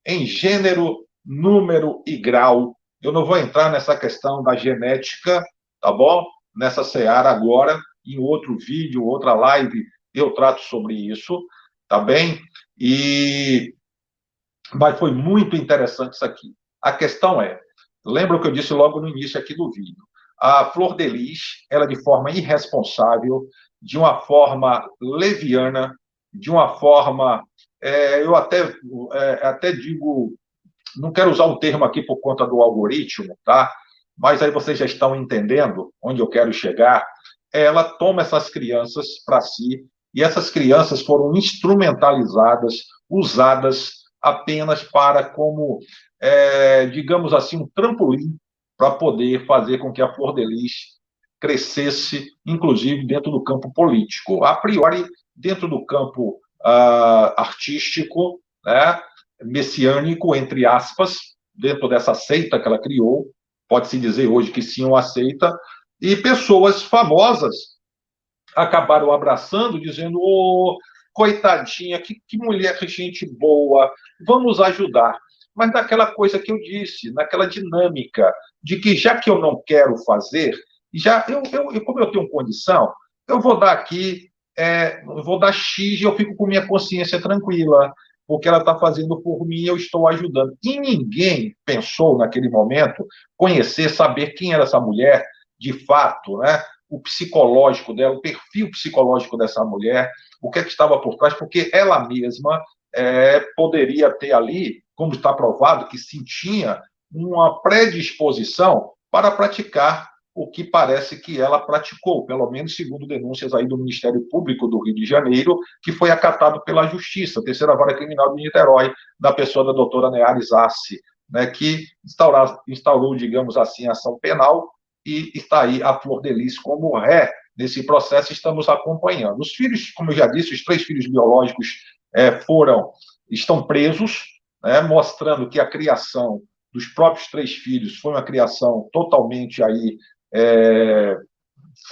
em gênero, número e grau. Eu não vou entrar nessa questão da genética, tá bom? Nessa seara agora, em outro vídeo, outra live, eu trato sobre isso, tá bem? Mas foi muito interessante isso aqui. A questão é, lembra o que eu disse logo no início aqui do vídeo, a Flor de Lis, ela de forma irresponsável, de uma forma leviana, de uma forma, eu até digo, não quero usar um termo aqui por conta do algoritmo, tá? Mas aí vocês já estão entendendo onde eu quero chegar. Ela toma essas crianças para si, e essas crianças foram instrumentalizadas, usadas apenas para como, digamos assim, um trampolim para poder fazer com que a Flor de Lis crescesse, inclusive dentro do campo político. A priori, dentro do campo artístico, né, messiânico, entre aspas, dentro dessa seita que ela criou, pode-se dizer hoje que sim, uma seita, e pessoas famosas acabaram abraçando, dizendo, oh, coitadinha, que mulher, que gente boa, vamos ajudar. Mas naquela coisa que eu disse, naquela dinâmica de que já que eu não quero fazer, como eu tenho condição, eu vou dar aqui, eu vou dar X e eu fico com minha consciência tranquila, porque ela está fazendo por mim e eu estou ajudando. E ninguém pensou naquele momento conhecer, saber quem era essa mulher de fato, né? O psicológico dela, o perfil psicológico dessa mulher, o que é que estava por trás, porque ela mesma poderia ter ali, como está provado, que sim tinha uma predisposição para praticar o que parece que ela praticou, pelo menos segundo denúncias aí do Ministério Público do Rio de Janeiro, que foi acatado pela Justiça, a Terceira Vara Criminal de Niterói, da pessoa da doutora Neares Arce, né, que instaurou, digamos assim, a ação penal, e está aí a Flor de Lis como ré nesse processo, estamos acompanhando. Os filhos, como eu já disse, os 3 filhos biológicos estão presos, né, mostrando que a criação dos próprios 3 filhos foi uma criação totalmente aí,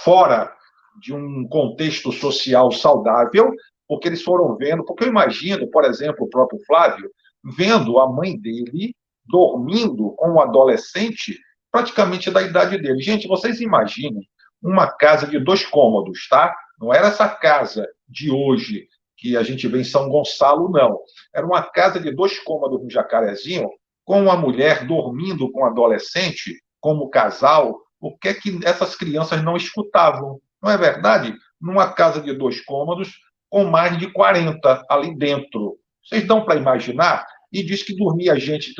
fora de um contexto social saudável, porque eles foram vendo, porque eu imagino, por exemplo, o próprio Flávio, vendo a mãe dele dormindo com um adolescente praticamente da idade dele. Gente, vocês imaginem uma casa de 2 cômodos, tá? Não era essa casa de hoje que a gente vê em São Gonçalo, não. Era uma casa de 2 cômodos no Jacarezinho, com uma mulher dormindo com um adolescente, como casal. O que é que essas crianças não escutavam? Não é verdade? Numa casa de 2 cômodos, com mais de 40 ali dentro. Vocês dão para imaginar? E diz que dormia gente,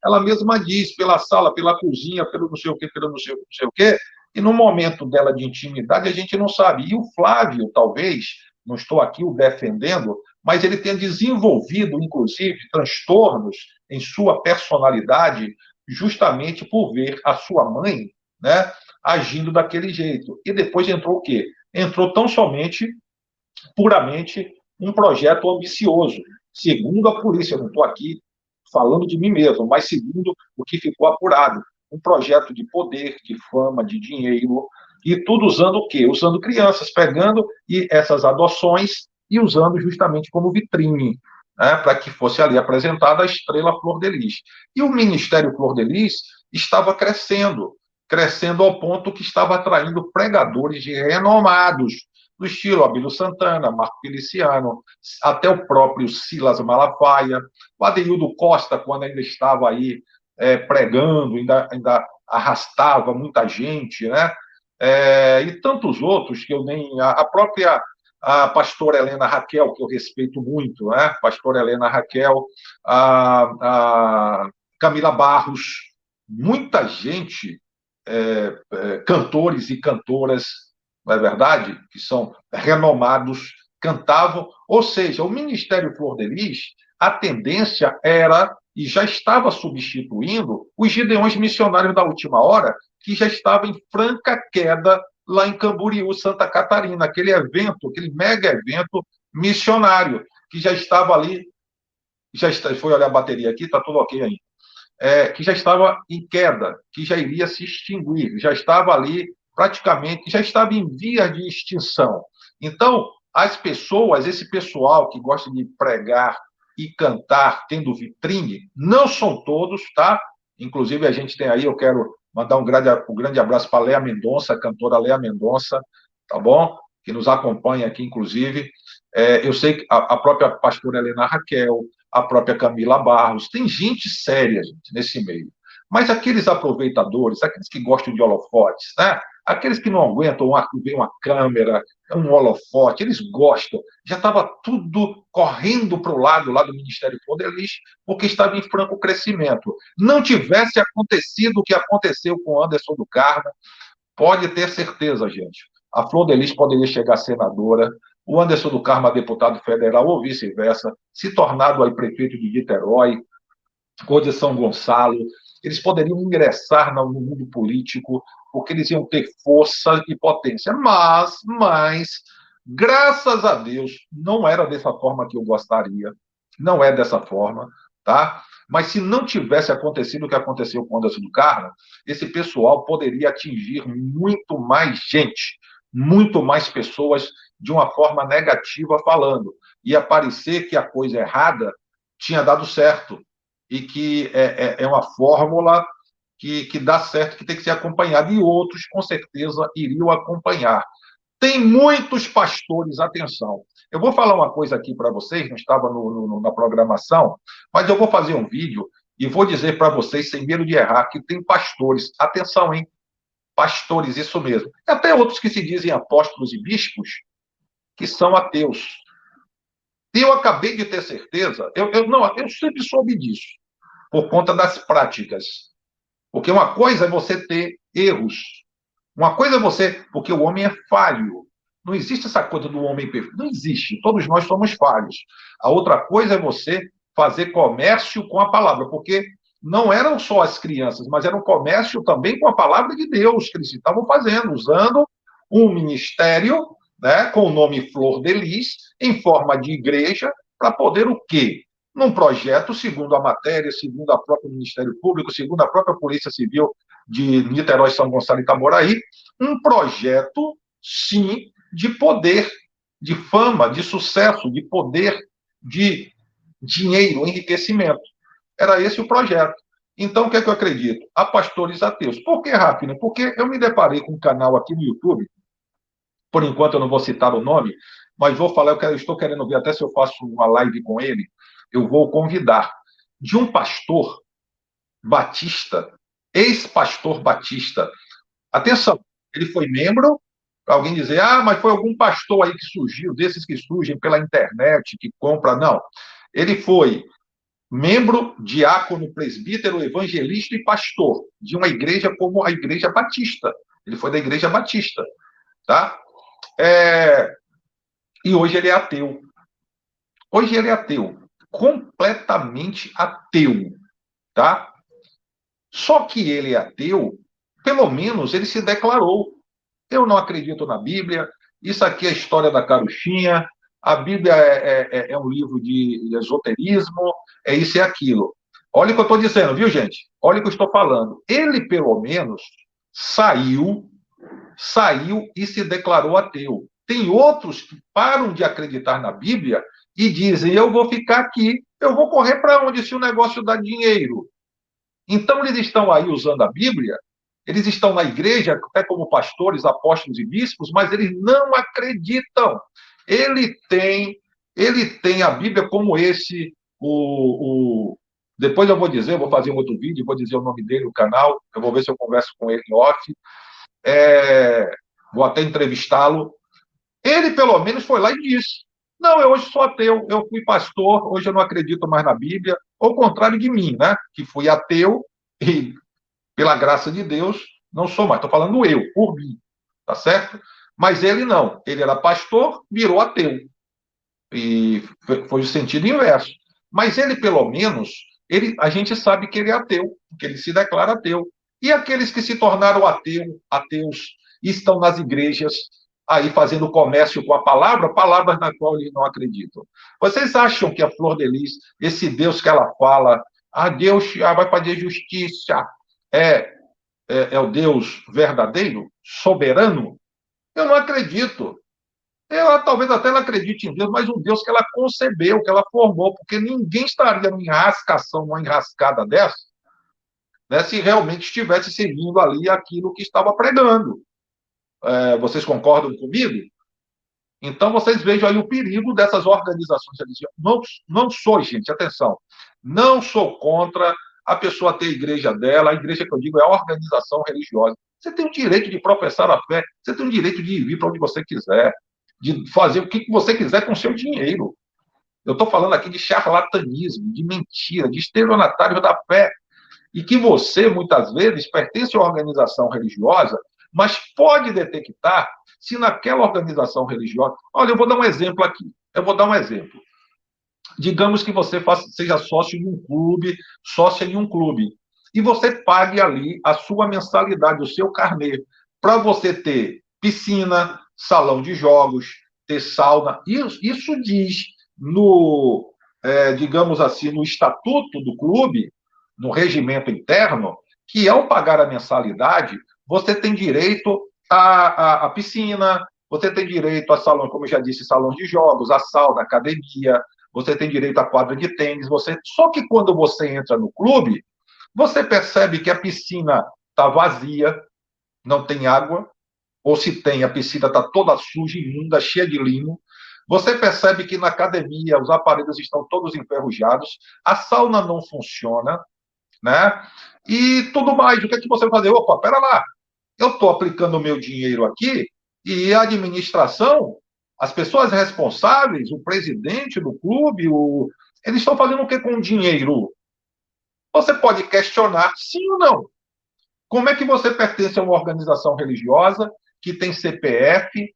ela mesma diz, pela sala, pela cozinha, pelo não sei o quê, pelo não sei, não sei o quê, e no momento dela de intimidade a gente não sabe. E o Flávio, talvez, não estou aqui o defendendo, mas ele tenha desenvolvido, inclusive, transtornos em sua personalidade, justamente por ver a sua mãe, né, agindo daquele jeito. E depois entrou o quê? Entrou tão somente, puramente, um projeto ambicioso. Segundo a polícia, eu não estou aqui falando de mim mesmo, mas segundo o que ficou apurado, um projeto de poder, de fama, de dinheiro, e tudo usando o quê? Usando crianças, pegando essas adoções e usando justamente como vitrine, né, para que fosse ali apresentada a estrela Flor de Lis. E o Ministério Flor de Lis estava crescendo ao ponto que estava atraindo pregadores renomados, do estilo Abílio Santana, Marco Feliciano, até o próprio Silas Malafaia, o Adeildo Costa, quando ainda estava aí pregando, ainda arrastava muita gente, né? E tantos outros que eu nem... a pastora Helena Raquel, que eu respeito muito, né? Pastora Helena Raquel, a Camila Barros, muita gente, cantores e cantoras, não é verdade? Que são renomados, cantavam. Ou seja, o Ministério Flor de Lis, a tendência era, e já estava substituindo, os Gideões Missionários da Última Hora, que já estava em franca queda lá em Camboriú, Santa Catarina, aquele evento, aquele mega evento missionário, que já estava ali, foi olhar a bateria aqui, está tudo ok ainda, que já estava em queda, que já iria se extinguir, já estava ali praticamente, já estava em via de extinção. Então, as pessoas, esse pessoal que gosta de pregar e cantar tendo vitrine, não são todos, tá? Inclusive, a gente tem aí, eu quero mandar um grande abraço para a Léa Mendonça, a cantora Léa Mendonça, tá bom? Que nos acompanha aqui, inclusive. Eu sei que a própria pastora Helena Raquel, a própria Camila Barros, tem gente séria, gente, nesse meio. Mas aqueles aproveitadores, aqueles que gostam de holofotes, né? Aqueles que não aguentam ver uma câmera, um holofote, eles gostam. Já estava tudo correndo para o lado lá do Ministério Flor de Lis, porque estava em franco crescimento. Não tivesse acontecido o que aconteceu com Anderson do Carmo, pode ter certeza, gente. A Flor de Lis poderia chegar a senadora, o Anderson do Carmo a deputado federal ou vice-versa, se tornado aí prefeito de Niterói, ou de São Gonçalo. Eles poderiam ingressar no mundo político, porque eles iam ter força e potência. Mas, graças a Deus, não era dessa forma que eu gostaria. Não é dessa forma, tá? Mas se não tivesse acontecido o que aconteceu com o Anderson do Carmo, esse pessoal poderia atingir muito mais gente, muito mais pessoas de uma forma negativa falando. Ia parecer que a coisa errada tinha dado certo e que é uma fórmula que dá certo, que tem que ser acompanhada, e outros, com certeza, iriam acompanhar. Tem muitos pastores, atenção. Eu vou falar uma coisa aqui para vocês, não estava na programação, mas eu vou fazer um vídeo e vou dizer para vocês, sem medo de errar, que tem pastores, atenção, hein? Pastores, isso mesmo. E até outros que se dizem apóstolos e bispos, que são ateus. E eu acabei de ter certeza, eu sempre soube disso, por conta das práticas. Porque uma coisa é você ter erros, uma coisa é você, porque o homem é falho. Não existe essa coisa do homem perfeito. Não existe. Todos nós somos falhos. A outra coisa é você fazer comércio com a palavra, porque não eram só as crianças, mas era um comércio também com a palavra de Deus que eles estavam fazendo, usando um ministério, né, com o nome Flor de Lis, em forma de igreja, para poder o quê? Num projeto, segundo a matéria, segundo a própria Ministério Público, segundo a própria Polícia Civil de Niterói, São Gonçalo e Itaboraí, um projeto, sim, de poder, de fama, de sucesso, de poder, de dinheiro, enriquecimento. Era esse o projeto. Então, o que é que eu acredito? A pastores ateus. Por que, Rafina? Porque eu me deparei com um canal aqui no YouTube, por enquanto eu não vou citar o nome, mas vou falar, eu estou querendo ver até se eu faço uma live com ele, eu vou convidar, de um pastor batista, ex-pastor batista. Atenção, ele foi membro, alguém dizer, mas foi algum pastor aí que surgiu, desses que surgem pela internet, que compra, não. Ele foi membro, diácono, presbítero, evangelista e pastor de uma igreja como a Igreja Batista. Ele foi da Igreja Batista, tá? E hoje ele é ateu. Hoje ele é ateu, completamente ateu, tá? Só que ele é ateu, pelo menos ele se declarou. Eu não acredito na Bíblia, isso aqui é a história da carochinha, a Bíblia é um livro de esoterismo, é isso e aquilo. Olha o que eu estou dizendo, viu, gente? Olha o que eu estou falando. Ele, pelo menos, saiu e se declarou ateu. Tem outros que param de acreditar na Bíblia e dizem, eu vou ficar aqui, eu vou correr para onde se o negócio dá dinheiro? Então, eles estão aí usando a Bíblia, eles estão na igreja, até como pastores, apóstolos e bispos, mas eles não acreditam. Ele tem a Bíblia como esse, depois eu vou dizer, eu vou fazer um outro vídeo, vou dizer o nome dele, o canal, eu vou ver se eu converso com ele em off, vou até entrevistá-lo. Ele, pelo menos, foi lá e disse: não, eu hoje sou ateu, eu fui pastor, hoje eu não acredito mais na Bíblia, ao contrário de mim, né? Que fui ateu e, pela graça de Deus, não sou mais. Estou falando eu, por mim, tá certo? Mas ele não. Ele era pastor, virou ateu. E foi o sentido inverso. Mas ele, pelo menos, a gente sabe que ele é ateu, porque ele se declara ateu. E aqueles que se tornaram ateus, e estão nas igrejas, aí fazendo comércio com a palavra, palavras na qual eles não acreditam. Vocês acham que a Flor de Lis, esse Deus que ela fala, Deus vai fazer justiça, é, é o Deus verdadeiro, soberano? Eu não acredito. Ela talvez até ela acredite em Deus, mas um Deus que ela concebeu, que ela formou, porque ninguém estaria numa enrascação, numa enrascada dessa, né, se realmente estivesse seguindo ali aquilo que estava pregando. Vocês concordam comigo? Então vocês vejam aí o perigo dessas organizações religiosas. Não, não sou, gente, atenção, não sou contra a pessoa ter a igreja dela, a igreja que eu digo é a organização religiosa. Você tem o direito de professar a fé, você tem o direito de ir para onde você quiser, de fazer o que você quiser com o seu dinheiro. Eu estou falando aqui de charlatanismo, de mentira, de estelionatário da fé. E que você, muitas vezes, pertence a uma organização religiosa, mas pode detectar se naquela organização religiosa. Olha, eu vou dar um exemplo aqui. Eu vou dar um exemplo. Digamos que você seja sócio de um clube, sócia de um clube, e você pague ali a sua mensalidade, o seu carnê, para você ter piscina, salão de jogos, ter sauna. Isso diz no, digamos assim, no estatuto do clube, no regimento interno, que ao pagar a mensalidade, você tem direito à piscina, você tem direito a salão, como eu já disse, salão de jogos, a sauna, a academia, você tem direito à quadra de tênis, só que quando você entra no clube, você percebe que a piscina está vazia, não tem água, ou se tem, a piscina está toda suja, imunda, cheia de limo. Você percebe que na academia os aparelhos estão todos enferrujados, a sauna não funciona, né? E tudo mais. O que é que você vai fazer? Opa, pera lá, eu estou aplicando o meu dinheiro aqui e a administração, as pessoas responsáveis, o presidente do clube, eles estão fazendo o que com o dinheiro? Você pode questionar sim ou não. Como é que você pertence a uma organização religiosa que tem CPF,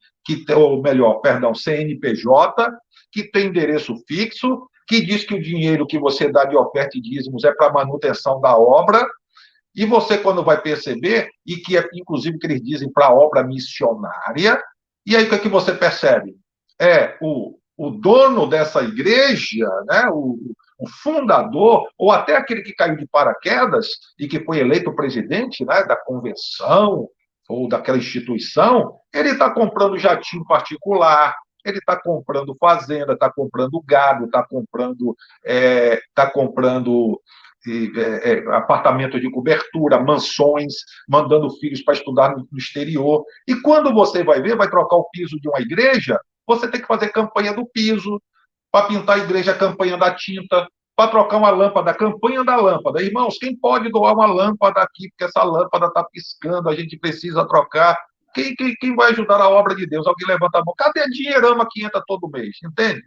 ou melhor, perdão, CNPJ, que tem endereço fixo, que diz que o dinheiro que você dá de oferta e dízimos é para manutenção da obra, e você, quando vai perceber, e que é, inclusive, que eles dizem para a obra missionária, e aí o que, é que você percebe? O dono dessa igreja, né, o fundador, ou até aquele que caiu de paraquedas e que foi eleito presidente, né, da convenção ou daquela instituição, ele está comprando jatinho particular, ele está comprando fazenda, está comprando gado, está comprando apartamento de cobertura, mansões, mandando filhos para estudar no exterior. E quando você vai ver, vai trocar o piso de uma igreja, você tem que fazer campanha do piso, para pintar a igreja, a campanha da tinta, para trocar uma lâmpada, a campanha da lâmpada. Irmãos, quem pode doar uma lâmpada aqui, porque essa lâmpada está piscando, a gente precisa trocar. Quem vai ajudar a obra de Deus? Alguém levanta a mão. Cadê a dinheirama que entra todo mês? Entende?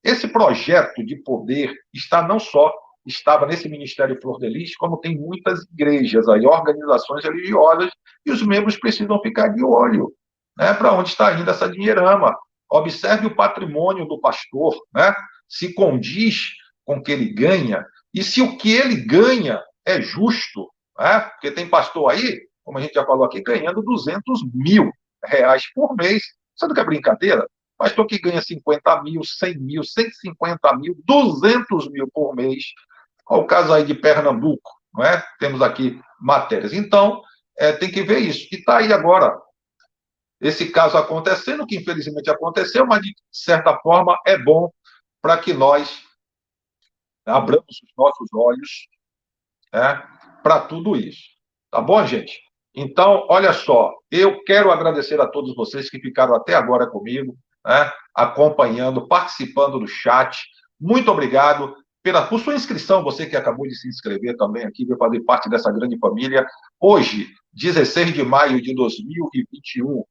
Esse projeto de poder estava nesse Ministério Flor de Lis, como tem muitas igrejas aí, organizações religiosas, e os membros precisam ficar de olho, né, para onde está indo essa dinheirama. Observe o patrimônio do pastor, né, se condiz com o que ele ganha, e se o que ele ganha é justo, né, porque tem pastor aí, como a gente já falou aqui, ganhando R$ 200.000 por mês. Sabe que é brincadeira? Pastor que ganha 50 mil, 100 mil, 150 mil, 200 mil por mês. Olha o caso aí de Pernambuco, não é? Temos aqui matérias. Então, tem que ver isso. E está aí agora esse caso acontecendo, que infelizmente aconteceu, mas de certa forma é bom para que nós abramos os nossos olhos, né, para tudo isso. Tá bom, gente? Então, olha só, eu quero agradecer a todos vocês que ficaram até agora comigo, né, acompanhando, participando do chat. Muito obrigado por sua inscrição, você que acabou de se inscrever também aqui, vai fazer parte dessa grande família. Hoje, 16 de maio de 2021,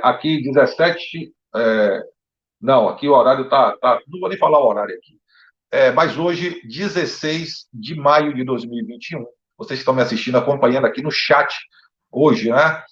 Aqui 17. Não, aqui o horário não vou nem falar o horário aqui. Mas hoje, 16 de maio de 2021, vocês estão me assistindo, acompanhando aqui no chat, hoje, né?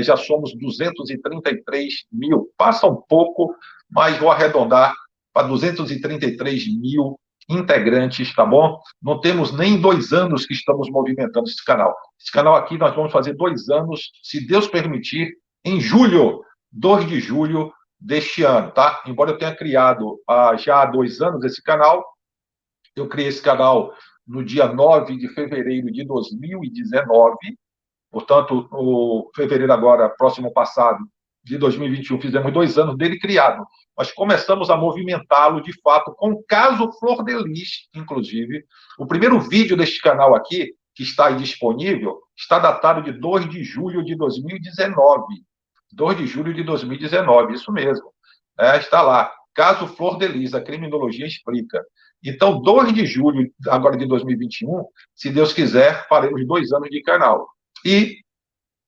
Já somos 233 mil. Passa um pouco, mas vou arredondar para 233 mil integrantes, tá bom? Não temos nem 2 anos que estamos movimentando esse canal. Esse canal aqui nós vamos fazer 2 anos, se Deus permitir, em julho, 2 de julho deste ano, tá? Embora eu tenha criado já há 2 anos esse canal, eu criei esse canal no dia 9 de fevereiro de 2019, portanto, o fevereiro agora, próximo passado, de 2021, fizemos 2 anos dele criado. Nós começamos a movimentá-lo, de fato, com o caso Flor de Lis, inclusive. O primeiro vídeo deste canal aqui, que está aí disponível, está datado de 2 de julho de 2019. 2 de julho de 2019, isso mesmo. Está lá. Caso Flor de Lis, a criminologia explica. Então, 2 de julho agora de 2021, se Deus quiser, faremos 2 anos de canal. E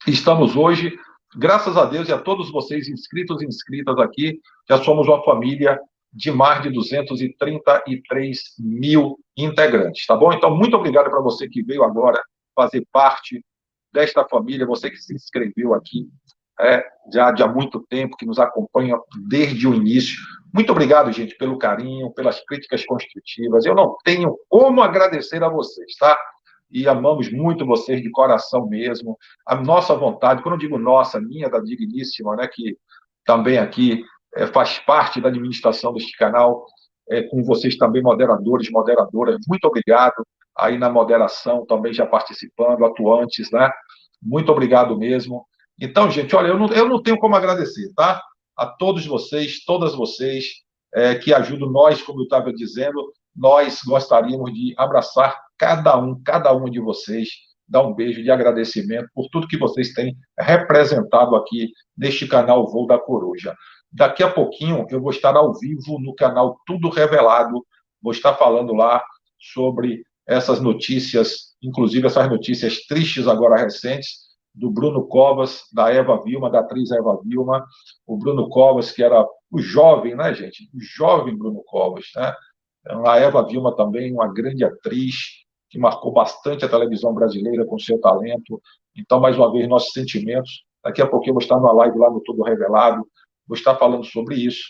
estamos hoje, graças a Deus e a todos vocês inscritos e inscritas aqui, já somos uma família de mais de 233 mil integrantes, tá bom? Então, muito obrigado para você que veio agora fazer parte desta família, você que se inscreveu aqui já há muito tempo, que nos acompanha desde o início. Muito obrigado, gente, pelo carinho, pelas críticas construtivas. Eu não tenho como agradecer a vocês, tá? E amamos muito vocês de coração mesmo. A nossa vontade, quando eu digo nossa, minha, da Digníssima, né, que também aqui faz parte da administração deste canal, com vocês também, moderadores, moderadoras, muito obrigado. Aí na moderação também já participando, atuantes, né? Muito obrigado mesmo. Então, gente, olha, eu não tenho como agradecer, tá? A todos vocês, todas vocês que ajudam nós, como eu estava dizendo, nós gostaríamos de abraçar cada um de vocês, dar um beijo de agradecimento por tudo que vocês têm representado aqui neste canal Voo da Coruja. Daqui a pouquinho eu vou estar ao vivo no canal Tudo Revelado, vou estar falando lá sobre essas notícias, inclusive essas notícias tristes agora recentes, do Bruno Covas, da Eva Vilma, da atriz Eva Vilma, o Bruno Covas, que era o jovem, né, gente? O jovem Bruno Covas, né? A Eva Vilma também, uma grande atriz, que marcou bastante a televisão brasileira com seu talento. Então, mais uma vez, nossos sentimentos. Daqui a pouquinho eu vou estar numa live lá no Tudo Revelado, vou estar falando sobre isso,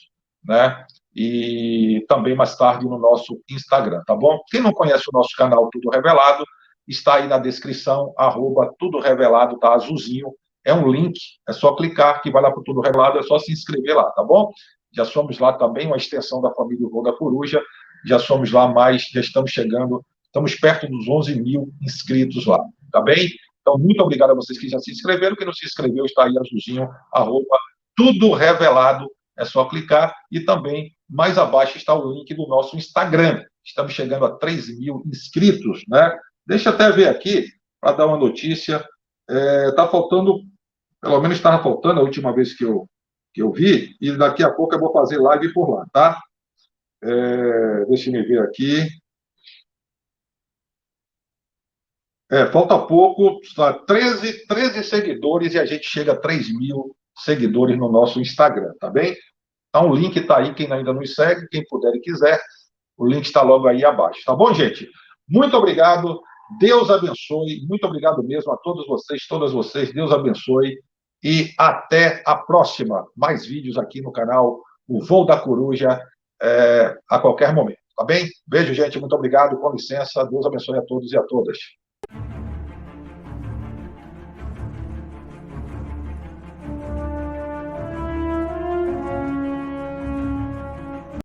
né? E também mais tarde no nosso Instagram, tá bom? Quem não conhece o nosso canal Tudo Revelado, está aí na descrição, @Tudo Revelado, tá azulzinho, é um link, é só clicar que vai lá para o Tudo Revelado, é só se inscrever lá, tá bom? Já somos lá também uma extensão da família Voo da Coruja, já somos lá mais, já estamos chegando, estamos perto dos 11 mil inscritos lá, tá bem? Então, muito obrigado a vocês que já se inscreveram, quem não se inscreveu está aí azulzinho, @Tudo Revelado, é só clicar, e também mais abaixo está o link do nosso Instagram, estamos chegando a 3 mil inscritos, né? Deixa eu até ver aqui, para dar uma notícia. Está faltando, pelo menos estava faltando a última vez que eu vi, e daqui a pouco eu vou fazer live por lá, tá? Deixa eu me ver aqui. Falta pouco, tá? 13 seguidores e a gente chega a 3 mil seguidores no nosso Instagram, tá bem? Então o link está aí, quem ainda nos segue, quem puder e quiser, o link está logo aí abaixo, tá bom, gente? Muito obrigado. Deus abençoe, muito obrigado mesmo a todos vocês, todas vocês, Deus abençoe e até a próxima. Mais vídeos aqui no canal O Voo da Coruja a qualquer momento, tá bem? Beijo, gente, muito obrigado, com licença, Deus abençoe a todos e a todas.